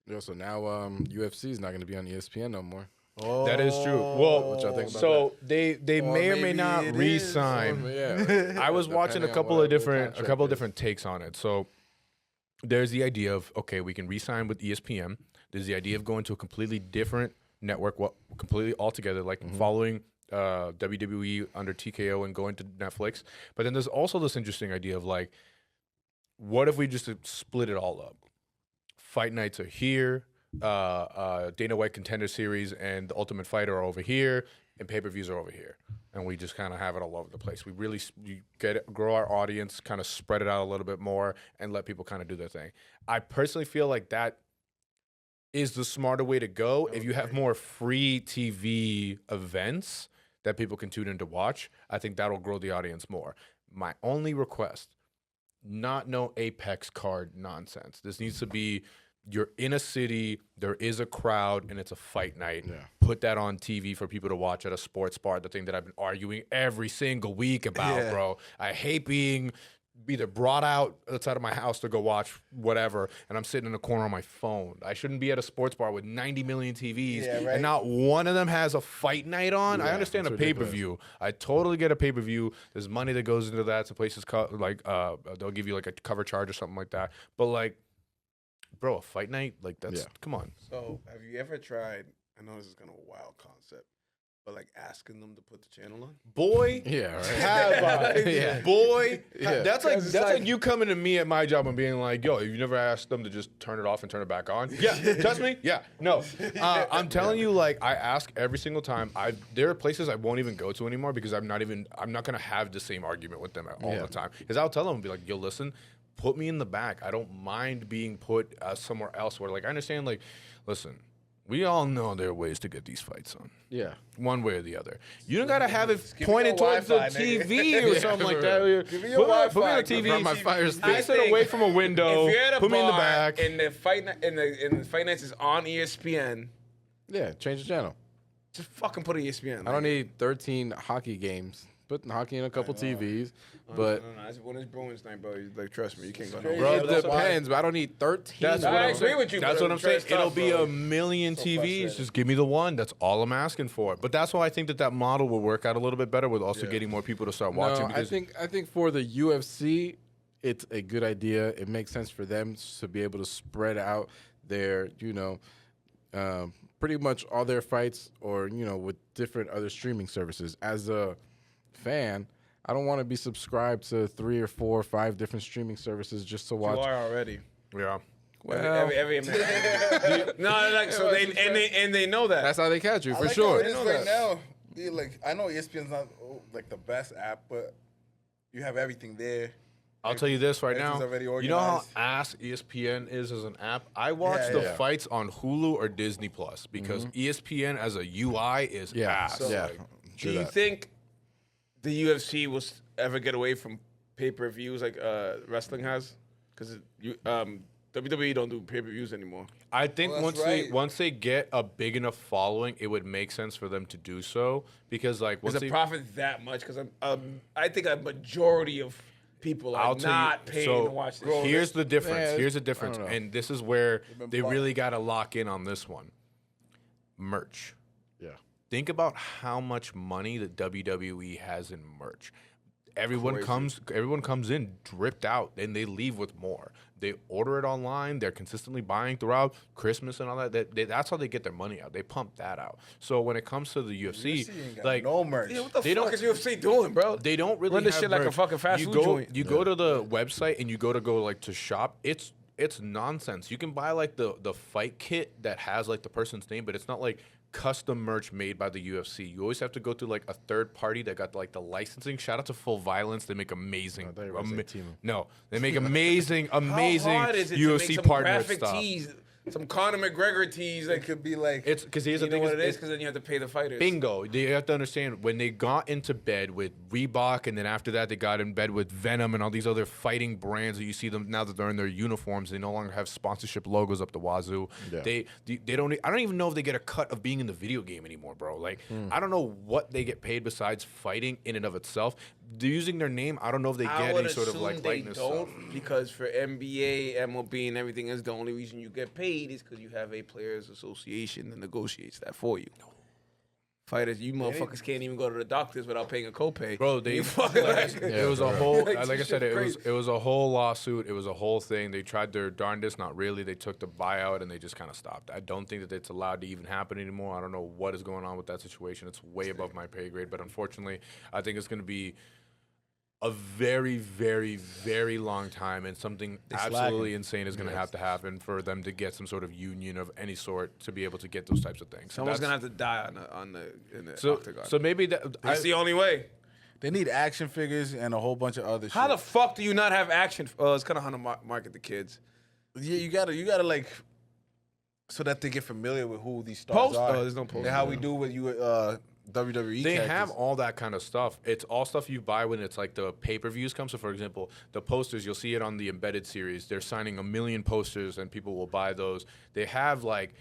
Yo, so now UFC is not going to be on ESPN no more. Oh, That is true. Well, What y'all think about so they Or may or may maybe not it is. re-sign. Yeah, I was watching a Depending on couple what of the different contract is. takes on it. So there's the idea of okay, we can re-sign with ESPN. There's the idea of going to a completely different network, completely altogether, like following WWE under TKO and going to Netflix. But then there's also this interesting idea of like, what if we just split it all up? Fight nights are here. Dana White Contender Series and the Ultimate Fighter are over here, and pay-per-views are over here, and we just kind of have it all over the place. We really grow our audience, kind of spread it out a little bit more, and let people kind of do their thing. I personally feel like that is the smarter way to go. If you have more free TV events that people can tune in to watch, I think that'll grow the audience more. My only request, not no Apex card nonsense. This needs to be you're in a city, there is a crowd, and it's a fight night. Yeah. Put that on TV for people to watch at a sports bar, the thing that I've been arguing every single week about, bro. I hate being either brought out outside of my house to go watch whatever, and I'm sitting in a corner on my phone. I shouldn't be at a sports bar with 90 million TVs, and not one of them has a fight night on. I understand a pay-per-view. I totally get a pay-per-view. There's money that goes into that. Some places they'll give you like a cover charge or something like that. But like, bro, a fight night? Like that's come on. So, have you ever tried? I know this is kind of a wild concept, but like asking them to put the channel on. Boy, Yeah, right. have I? Yeah. Boy, Yeah. that's like Because that's it's like like- you coming to me at my job and being like, "Yo, you never asked them to just turn it off and turn it back on?" Yeah, trust me. Yeah, no, I'm telling you, like I ask every single time. There are places I won't even go to anymore because I'm not gonna have the same argument with them all the time. Because I'll tell them, be like, "Yo, listen, put me in the back. I don't mind being put somewhere else where like I understand, like, listen." We all know there are ways to get these fights on. Yeah. One way or the other. You don't gotta have it me pointed your towards the Wi-Fi, nigga. TV or something like that. Give me your Wi-Fi. Put me on the TV. From my fire stick. Fix it away from a window. If you're at a Put me in the bar back. and the fight and the finance is on ESPN, Yeah, change the channel. just fucking put it ESPN. I don't need 13 hockey games. Put hockey in a couple TVs, but No, it's when it's Bruins night, bro. Like, trust me, you can't go crazy. nowhere. bro, Yeah, it that's why- depends. But I don't need 13. That's I what I'm agree saying. with you, That's but what I'm saying. it's It'll tough, be bro. a million TVs. frustrating. Just give me the one. That's all I'm asking for. But that's why I think that model will work out a little bit better with also getting more people to start watching. No, Because I think for the UFC, it's a good idea. It makes sense for them to be able to spread out their, pretty much all their fights, or with different other streaming services. As a fan, I don't want to be subscribed to 3 or 4 or 5 different streaming services just to You watch. are already. yeah. Well, Every no, like so they know that. that's how they catch you I for like sure. How it is know right that. now. Yeah, like I know ESPN's not like the best app, but you have everything there. I'll tell you this right now. Everything's already You know how organized. ass ESPN is as an app? I watch Yeah, the yeah. fights on Hulu or Disney Plus because ESPN as a UI is ass. So, Yeah. like, Do you think the UFC will ever get away from pay-per-views like wrestling has? Because WWE don't do pay-per-views anymore. I think Well, that's once they right. get a big enough following, it would make sense for them to do so because like Is once the they profit that much? Because I think a majority of people I'll are tell you- not paying so to watch this. Here's the difference. Yeah, Here's the I difference, don't know. and this is where been they blocked. really got to lock in on this one. Merch. Yeah. Think about how much money the WWE has in merch. Everyone comes in dripped out, and they leave with more. They order it online. They're consistently buying throughout Christmas and all that. That's how they get their money out. They pump that out. So when it comes to the UFC, UFC ain't got like no merch. Yeah, what the They fuck don't- is UFC doing, bro? they don't really Run this have shit like a merch. fucking fast you food go, joint. You go to the website and you go to shop. It's nonsense. You can buy like the fight kit that has like the person's name, but it's not like custom merch made by the UFC. You always have to go through like a third party that got like the licensing. Shout out to Full Violence. They make amazing. thought you were gonna say Temu. No, they make amazing, amazing How hard is it to UFC make some partner graphic stuff. tees, some Conor McGregor tees? It Like, could be like It's because here's you the know thing. what it is? It's- Because then you have to pay the fighters. Bingo. You have to understand when they got into bed with Reebok, and then after that they got in bed with Venom and all these other fighting brands that you see them now that they're in their uniforms. They no longer have sponsorship logos up the wazoo. Yeah. They don't. I don't even know if they get a cut of being in the video game anymore, bro. Like I don't know what they get paid besides fighting in and of itself. They're using their name. I don't know if they I get would any sort of assume like they likeness. don't, stuff. because for NBA, MLB, and everything else, the only reason you get paid is because you have a players' association that negotiates that for you. Fighters, you motherfuckers can't even go to the doctors without paying a copay. Bro, they You fucking it was a whole like I shit said, crazy. it was a whole lawsuit. It was a whole thing. They tried their darndest, not really. They took the buyout and they just kind of stopped. I don't think that it's allowed to even happen anymore. I don't know what is going on with that situation. It's way above my pay grade, but unfortunately, I think it's going to be a very, very, very long time, and something absolutely insane is going to have to happen for them to get some sort of union of any sort to be able to get those types of things. Someone's gonna That's- have to die in the so, octagon. so maybe that That's the only way. they need action figures and a whole bunch of other How shit. the fuck do you not have action? It's kind of hard to market the kids. Yeah, you gotta like so that they get familiar with who these stars Post? are. Oh, there's no post. And how we do with you WWE. They characters. have all that kind of stuff. It's all stuff you buy when it's like the pay-per-views come. So, for example, the posters, you'll see it on the Embedded series. They're signing 1 million posters, and people will buy those. They have like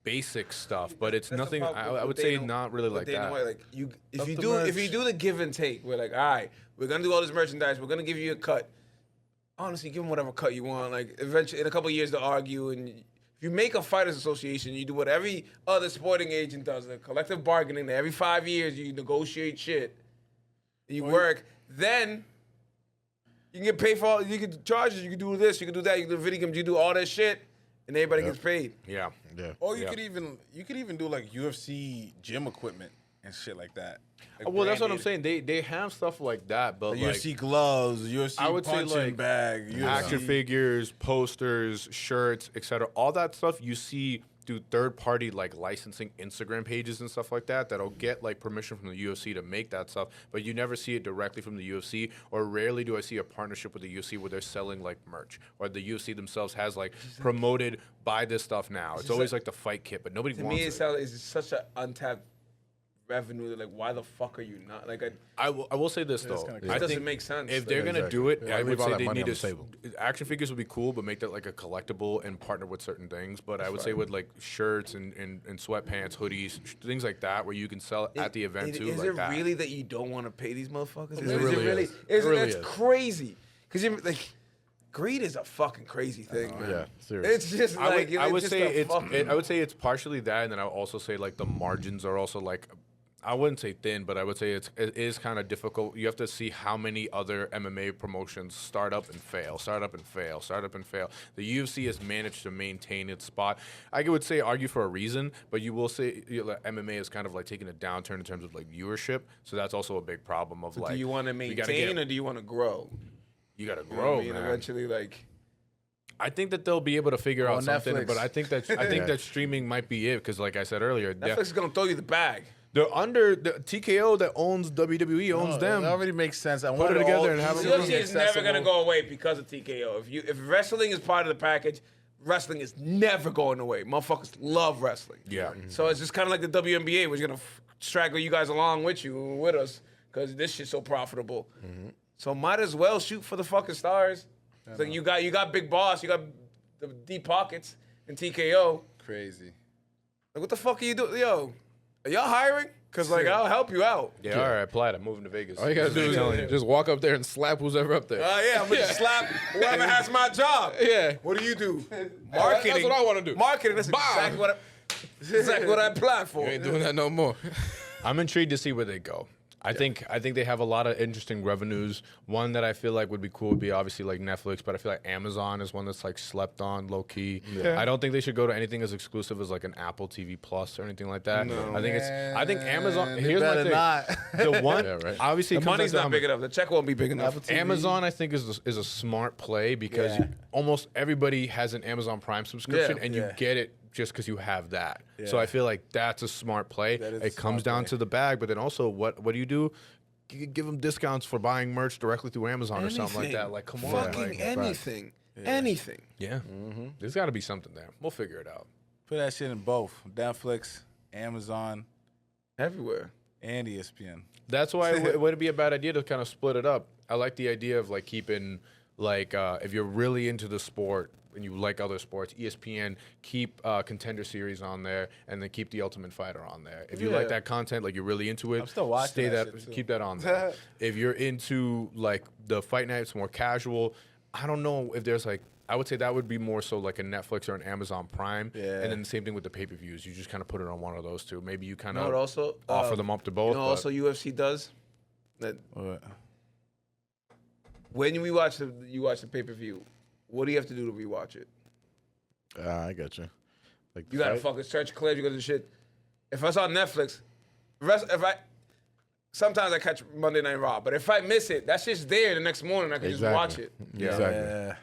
basic stuff, but it's That's nothing. about I what would they say know- not really what like they know, that. like you, if Up you the do merch. the give and take, we're like, all right, we're gonna do all this merchandise. We're gonna give you a cut. Honestly, give them whatever cut you want. Like eventually, in a couple of years, they'll argue. And if you make a fighters association, you do what every other sporting agent does: the collective bargaining. Every 5 years, you negotiate shit. You work. Then you can get paid for all. You can charge. You can do this. You can do that. You can do video games. You do all that shit, and everybody gets paid. Yeah. Yeah. Or you Yeah. could even do like UFC gym equipment and shit like that. Like Well, that's what I'm branded. saying. They have stuff like that, but Like like UFC gloves, UFC I would say, punching like, bag, UFC. action figures, posters, shirts, etc. All that stuff you see do third-party like licensing Instagram pages and stuff like that that'll get like permission from the UFC to make that stuff, but you never see it directly from the UFC, or rarely do I see a partnership with the UFC where they're selling like merch, or the UFC themselves has like promoted buy this stuff now. It's always like the fight kit, but nobody wants it. To me, it's such an untapped revenue. Like, why the fuck are you not? Like, I will say this though. it doesn't make sense. If they're gonna do it, I would leave all say that they money need on to. the table. Action figures would be cool, but make that like a collectible and partner with certain things. But I would say with like shirts and sweatpants, hoodies, things like that, where you can sell at the event too. Is like it that. really that you don't want to pay these motherfuckers? Is really it really? is. It really That's is. crazy. Because you like. Greed is a fucking crazy thing, man. Yeah, seriously. It's just I like would, I would just say a it's fucking- I would say it's partially that, and then I would also say like the margins are also like, I wouldn't say thin, but I would say it is kind of difficult. You have to see how many other MMA promotions start up and fail, start up and fail, start up and fail. The UFC has managed to maintain its spot. I would say argue for a reason, but you will say MMA is kind of like taking a downturn in terms of like viewership. So that's also a big problem of like. Do you want to we gotta maintain get- or do you want to grow? You got to You know what grow, I mean? man. Eventually, like. I think that they'll be able to figure out On something, Netflix. but I think that streaming might be it because, like I said earlier, Netflix is gonna throw you the bag. they're under the TKO that owns WWE owns them. It already makes sense. I Put want it together and have The them UFC is never gonna go away because of TKO. If wrestling is part of the package, wrestling is never going away. Motherfuckers love wrestling. Yeah. So it's just kind of like the WNBA, where you're gonna straggle you guys along with us because this shit's so profitable. So might as well shoot for the fucking stars. So you got Big Boss, you got the deep pockets and TKO. crazy. Like, what the fuck are you doing, yo? Are y'all hiring? Cause like I'll help you out. Yeah, all right, Platt, I'm moving to Vegas. All you gotta do is just walk up there and slap who's ever up there. Yeah, I'm gonna just slap whoever has my job. Yeah. What do you do? Marketing. That's what I wanna do. Marketing. That's exactly what I applied for. You ain't doing that no more. I'm intrigued to see where they go. I think they have a lot of interesting revenues. One that I feel like would be cool would be obviously like Netflix, but I feel like Amazon is one that's like slept on low key. I don't think they should go to anything as exclusive as like an Apple TV Plus or anything like that. I think Amazon. Here's my thing. Not. The one Yeah, right. obviously The comes money's down to not big enough. The check won't be big enough. Amazon, I think, is a smart play because Yeah. almost everybody has an Amazon Prime subscription, Yeah. and you Yeah. get it just because you have that. So Yeah. I feel like that's a smart play. That is a It comes smart down play. to the bag, but then also what do you do? You could give them discounts for buying merch directly through Amazon or something like that. Like, come on, Fucking like, anything. Anything. yeah. There's got to be something there. We'll figure it out. Put that shit in both Netflix, Amazon, Everywhere. and ESPN. That's why it wouldn't be a bad idea to kind of split it up. I like the idea of like keeping like if you're really into the sport and you like other sports, ESPN keep Contender Series on there, and then keep the Ultimate Fighter on there. If you like that content, like you're really into it, I'm still watching stay that shit, too. keep that on there. If you're into like the fight nights, more casual, I don't know if there's like. I would say that would be more so like a Netflix or an Amazon Prime, Yeah. and then the same thing with the pay-per-views. You just kind of put it on one of those two. Maybe you kind You know of what also offer them up to both. You know but- also UFC does that What? when you watch the pay-per-view, what do you have to do to rewatch it? I got you. Like You gotta fucking search clips. You gotta do shit. If I saw Netflix, sometimes I catch Monday Night Raw, but if I miss it, that shit's there the next morning. I can just watch it. Yeah. Exactly. Yeah.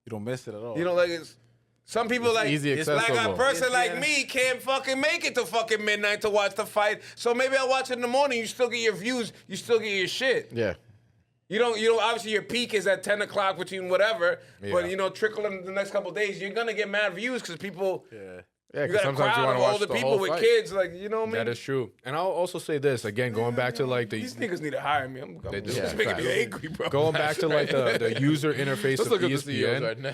You don't miss it at all. You know, like it's some people like easy like a accessible. person like me can't fucking make it to fucking midnight to watch the fight. So maybe I'll watch it in the morning. You still get your views. You still get your shit. Yeah. You don't obviously your peak is at 10 o'clock between whatever, Yeah. but trickle in the next couple of days, you're gonna get mad views because people. Yeah. Yeah, You 'cause got a sometimes you crowd want of to watch older the people whole with fight. kids, like you know what I mean. That is true. And I'll also say this again, going back to like These the niggas need to hire me. I'm They do. just Yeah, making me facts. angry, bro. going back to like the user interface Let's of look at the ESPN. CEOs right now.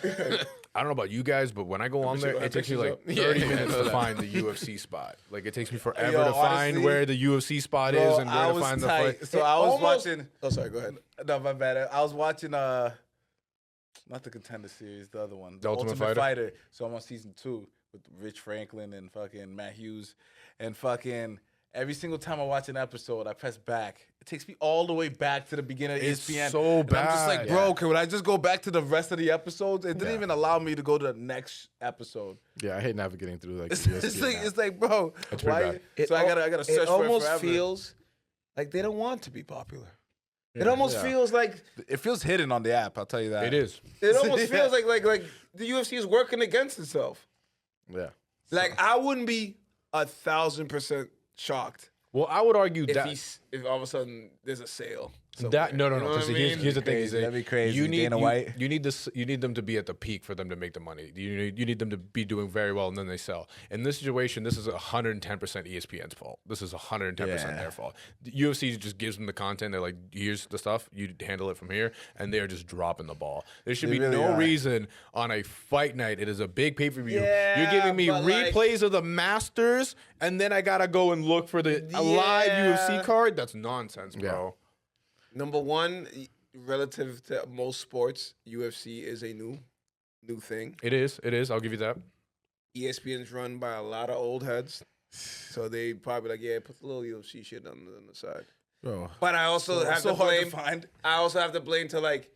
I don't know about you guys, but when I go on there, it takes me like 30 minutes to find the UFC spot. Like it takes me forever Yo, to find honestly, where the UFC spot Bro, is and I where to was find the tight. fight. So I was Almost- watching. Oh, sorry. Go ahead. No, my bad. I was watching not the Contender Series, the other one, The Ultimate Fighter? So I'm on season 2 with Rich Franklin and fucking Matt Hughes, and fucking every single time I watch an episode, I press back. It takes me all the way back to the beginning of It's ESPN. so And I'm just like, bad. bro, can I just go back to the rest of the episodes? It didn't even allow me to go to the next episode. Yeah, I hate navigating through like It's, the ESPN app. it's like, bro, It's why? pretty bad. So I gotta search It for it almost forever. feels like they don't want to be popular. It almost feels like It feels hidden on the app. I'll tell you that. It is. it almost Yeah. feels like the UFC is working against itself. Yeah. Like, I wouldn't be 1,000% shocked Well, I would argue if that if all of a sudden there's a sale. no. You know Because what I here's mean? the thing: Crazy. That'd be crazy. You need Dana White. You need this. You need them to be at the peak for them to make the money. You need them to be doing very well, and then they sell. In this situation, this is 110% ESPN's fault. This is 110% their fault. The UFC just gives them the content. They're like, here's the stuff. You handle it from here, and they are just dropping the ball. There should be really no are. reason on a fight night. It is a big pay per view. Yeah, You're giving me but, like- replays of the Masters, and then I gotta go and look for a live UFC card. That's nonsense, bro. Number one, relative to most sports, UFC is a new thing. It is. I'll give you that. ESPN's run by a lot of old heads, so they probably like, yeah, put a little UFC shit on the side. Bro. But I also have so to hard to blame. find. I also have to blame to like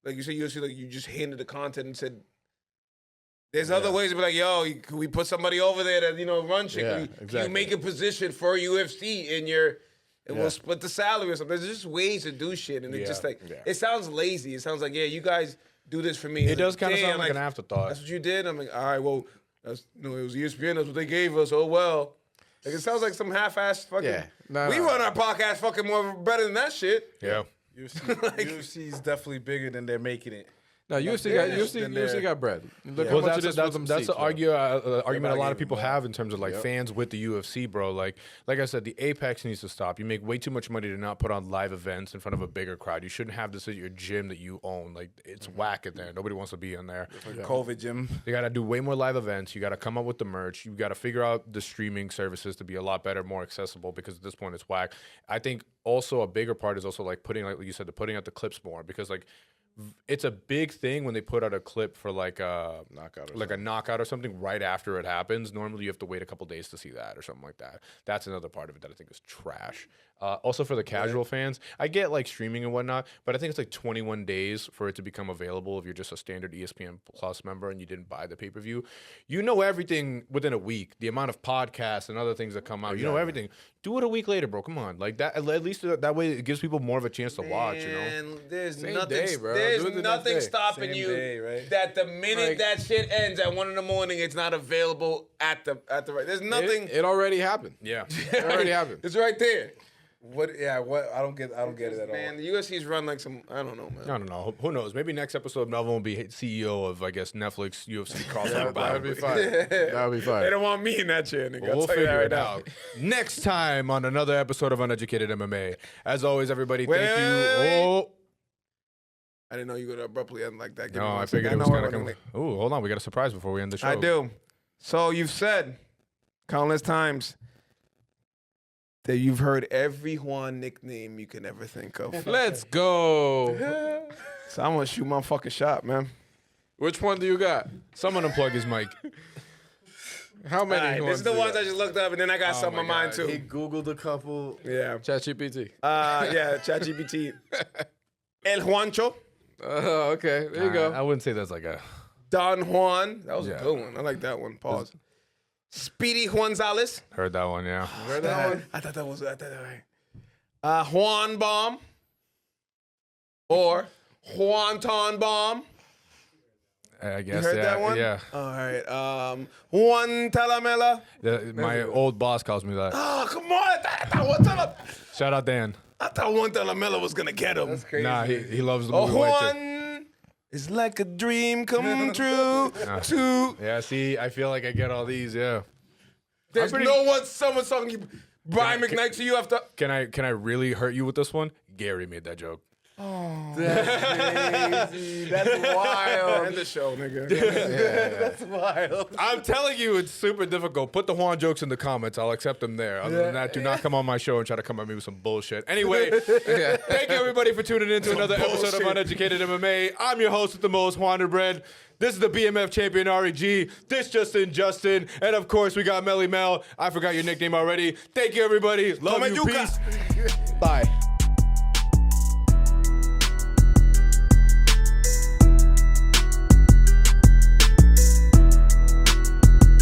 you said, UFC, like you just handed the content and said. There's other ways to be like, yo, can we put somebody over there that run shit? Yeah, Can you make a position for UFC in your, and we'll split the salary or something. There's just ways to do shit, and it just like it sounds lazy. It sounds like, yeah, you guys do this for me. It It's does like, kind of damn, sound like an afterthought. That's what you did. I'm like, all right, well, that's it was ESPN. That's what they gave us. Oh well. Like it sounds like some half-assed fucking. Yeah. We run our podcast fucking more better than that shit. Yeah. UFC is definitely bigger than they're making it. No, UFC got bread. Look how Well, much it is for that's some the seats, bro. argument a lot of people have in terms of like fans with the UFC, bro. Like I said, the Apex needs to stop. You make way too much money to not put on live events in front of a bigger crowd. You shouldn't have this at your gym that you own. Like it's whack in there. Nobody wants to be in there. COVID gym. You got to do way more live events. You got to come up with the merch. You got to figure out the streaming services to be a lot better, more accessible, because at this point it's whack. I think also a bigger part is also like putting, like you said, putting out the clips more, because like it's a big thing when they put out a clip for like a knockout or something right after it happens. Normally you have to wait a couple days to see that or something like that. That's another part of it that I think is trash. Also for the casual fans, I get like streaming and whatnot, but I think it's like 21 days for it to become available if you're just a standard ESPN Plus member and you didn't buy the pay-per-view. You know everything within a week, the amount of podcasts and other things that come out. You know everything. Do it a week later, bro. Come on. Like that, at least that way it gives people more of a chance to watch, you know? And there's Same nothing, day, bro. Do there's it the next nothing day. stopping Same you day, right? that the minute Like- that shit ends at 1 a.m, it's not available at the right. There's nothing. It already happened. Yeah. It already happened. It's right there. What? Yeah. What? I don't get it at Man, all. the UFC's run like some. I don't know, man. I don't know. Who knows? Maybe next episode Melvin will be CEO of, I guess, Netflix UFC crossover. That would be fine. That would be They fine. don't want me in that chair, nigga. I'll We'll tell you that figure right it now. out. Next time on another episode of Uneducated MMA. As always, everybody, thank you. Wait. Oh, I didn't know you would abruptly end like that. Give me no, one I second. figured it was know going to we're come. running Oh, hold on. We got a surprise before we end the show. late. I do. So you've said countless times that you've heard every Juan nickname you can ever think of. Let's go. So I'm gonna shoot my fucking shot, man. Which one do you got? Someone unplug his mic. How All many? right, this is the do you ones got? I just looked up, and then I got some on mine He too. Googled a couple. Yeah. ChatGPT. Yeah. ChatGPT. El Juancho, Oh, okay. There you go. I wouldn't say that's like a. Don Juan. That was Yeah. a good one. I like that one. Pause. Speedy Gonzalez. Heard that one, yeah. Heard that one? I thought that was right. Juan Bomb. Or Juanton Bomb. I You guess. heard yeah, that one? Yeah. All right. Juan Talamela. My old boss calls me that. Oh, come on. I thought Juan Talamela. Shout out Dan. I thought Juan Talamela was going to get him. Crazy. Nah, he loves the Oh, movie White Chick. Juan is like a dream come true. To Yeah, see, I feel like I get all these, yeah. There's pretty- no one summer song you Brian McKnight to you after. Can I really hurt you with this one? Gary made that joke. That's crazy. That's wild. End the show, nigga. That's wild. I'm telling you, it's super difficult. Put the Juan jokes in the comments. I'll accept them there. Other than that, do not come on my show and try to come at me with some bullshit. Anyway, thank you everybody for tuning in to another episode of Uneducated MMA. I'm your host with the most, Juan Bread. This is the BMF champion, REG. This Justin. And of course, we got Melly Mel. I forgot your nickname already. Thank you, everybody. Love Come you. Yuka. Peace. Bye.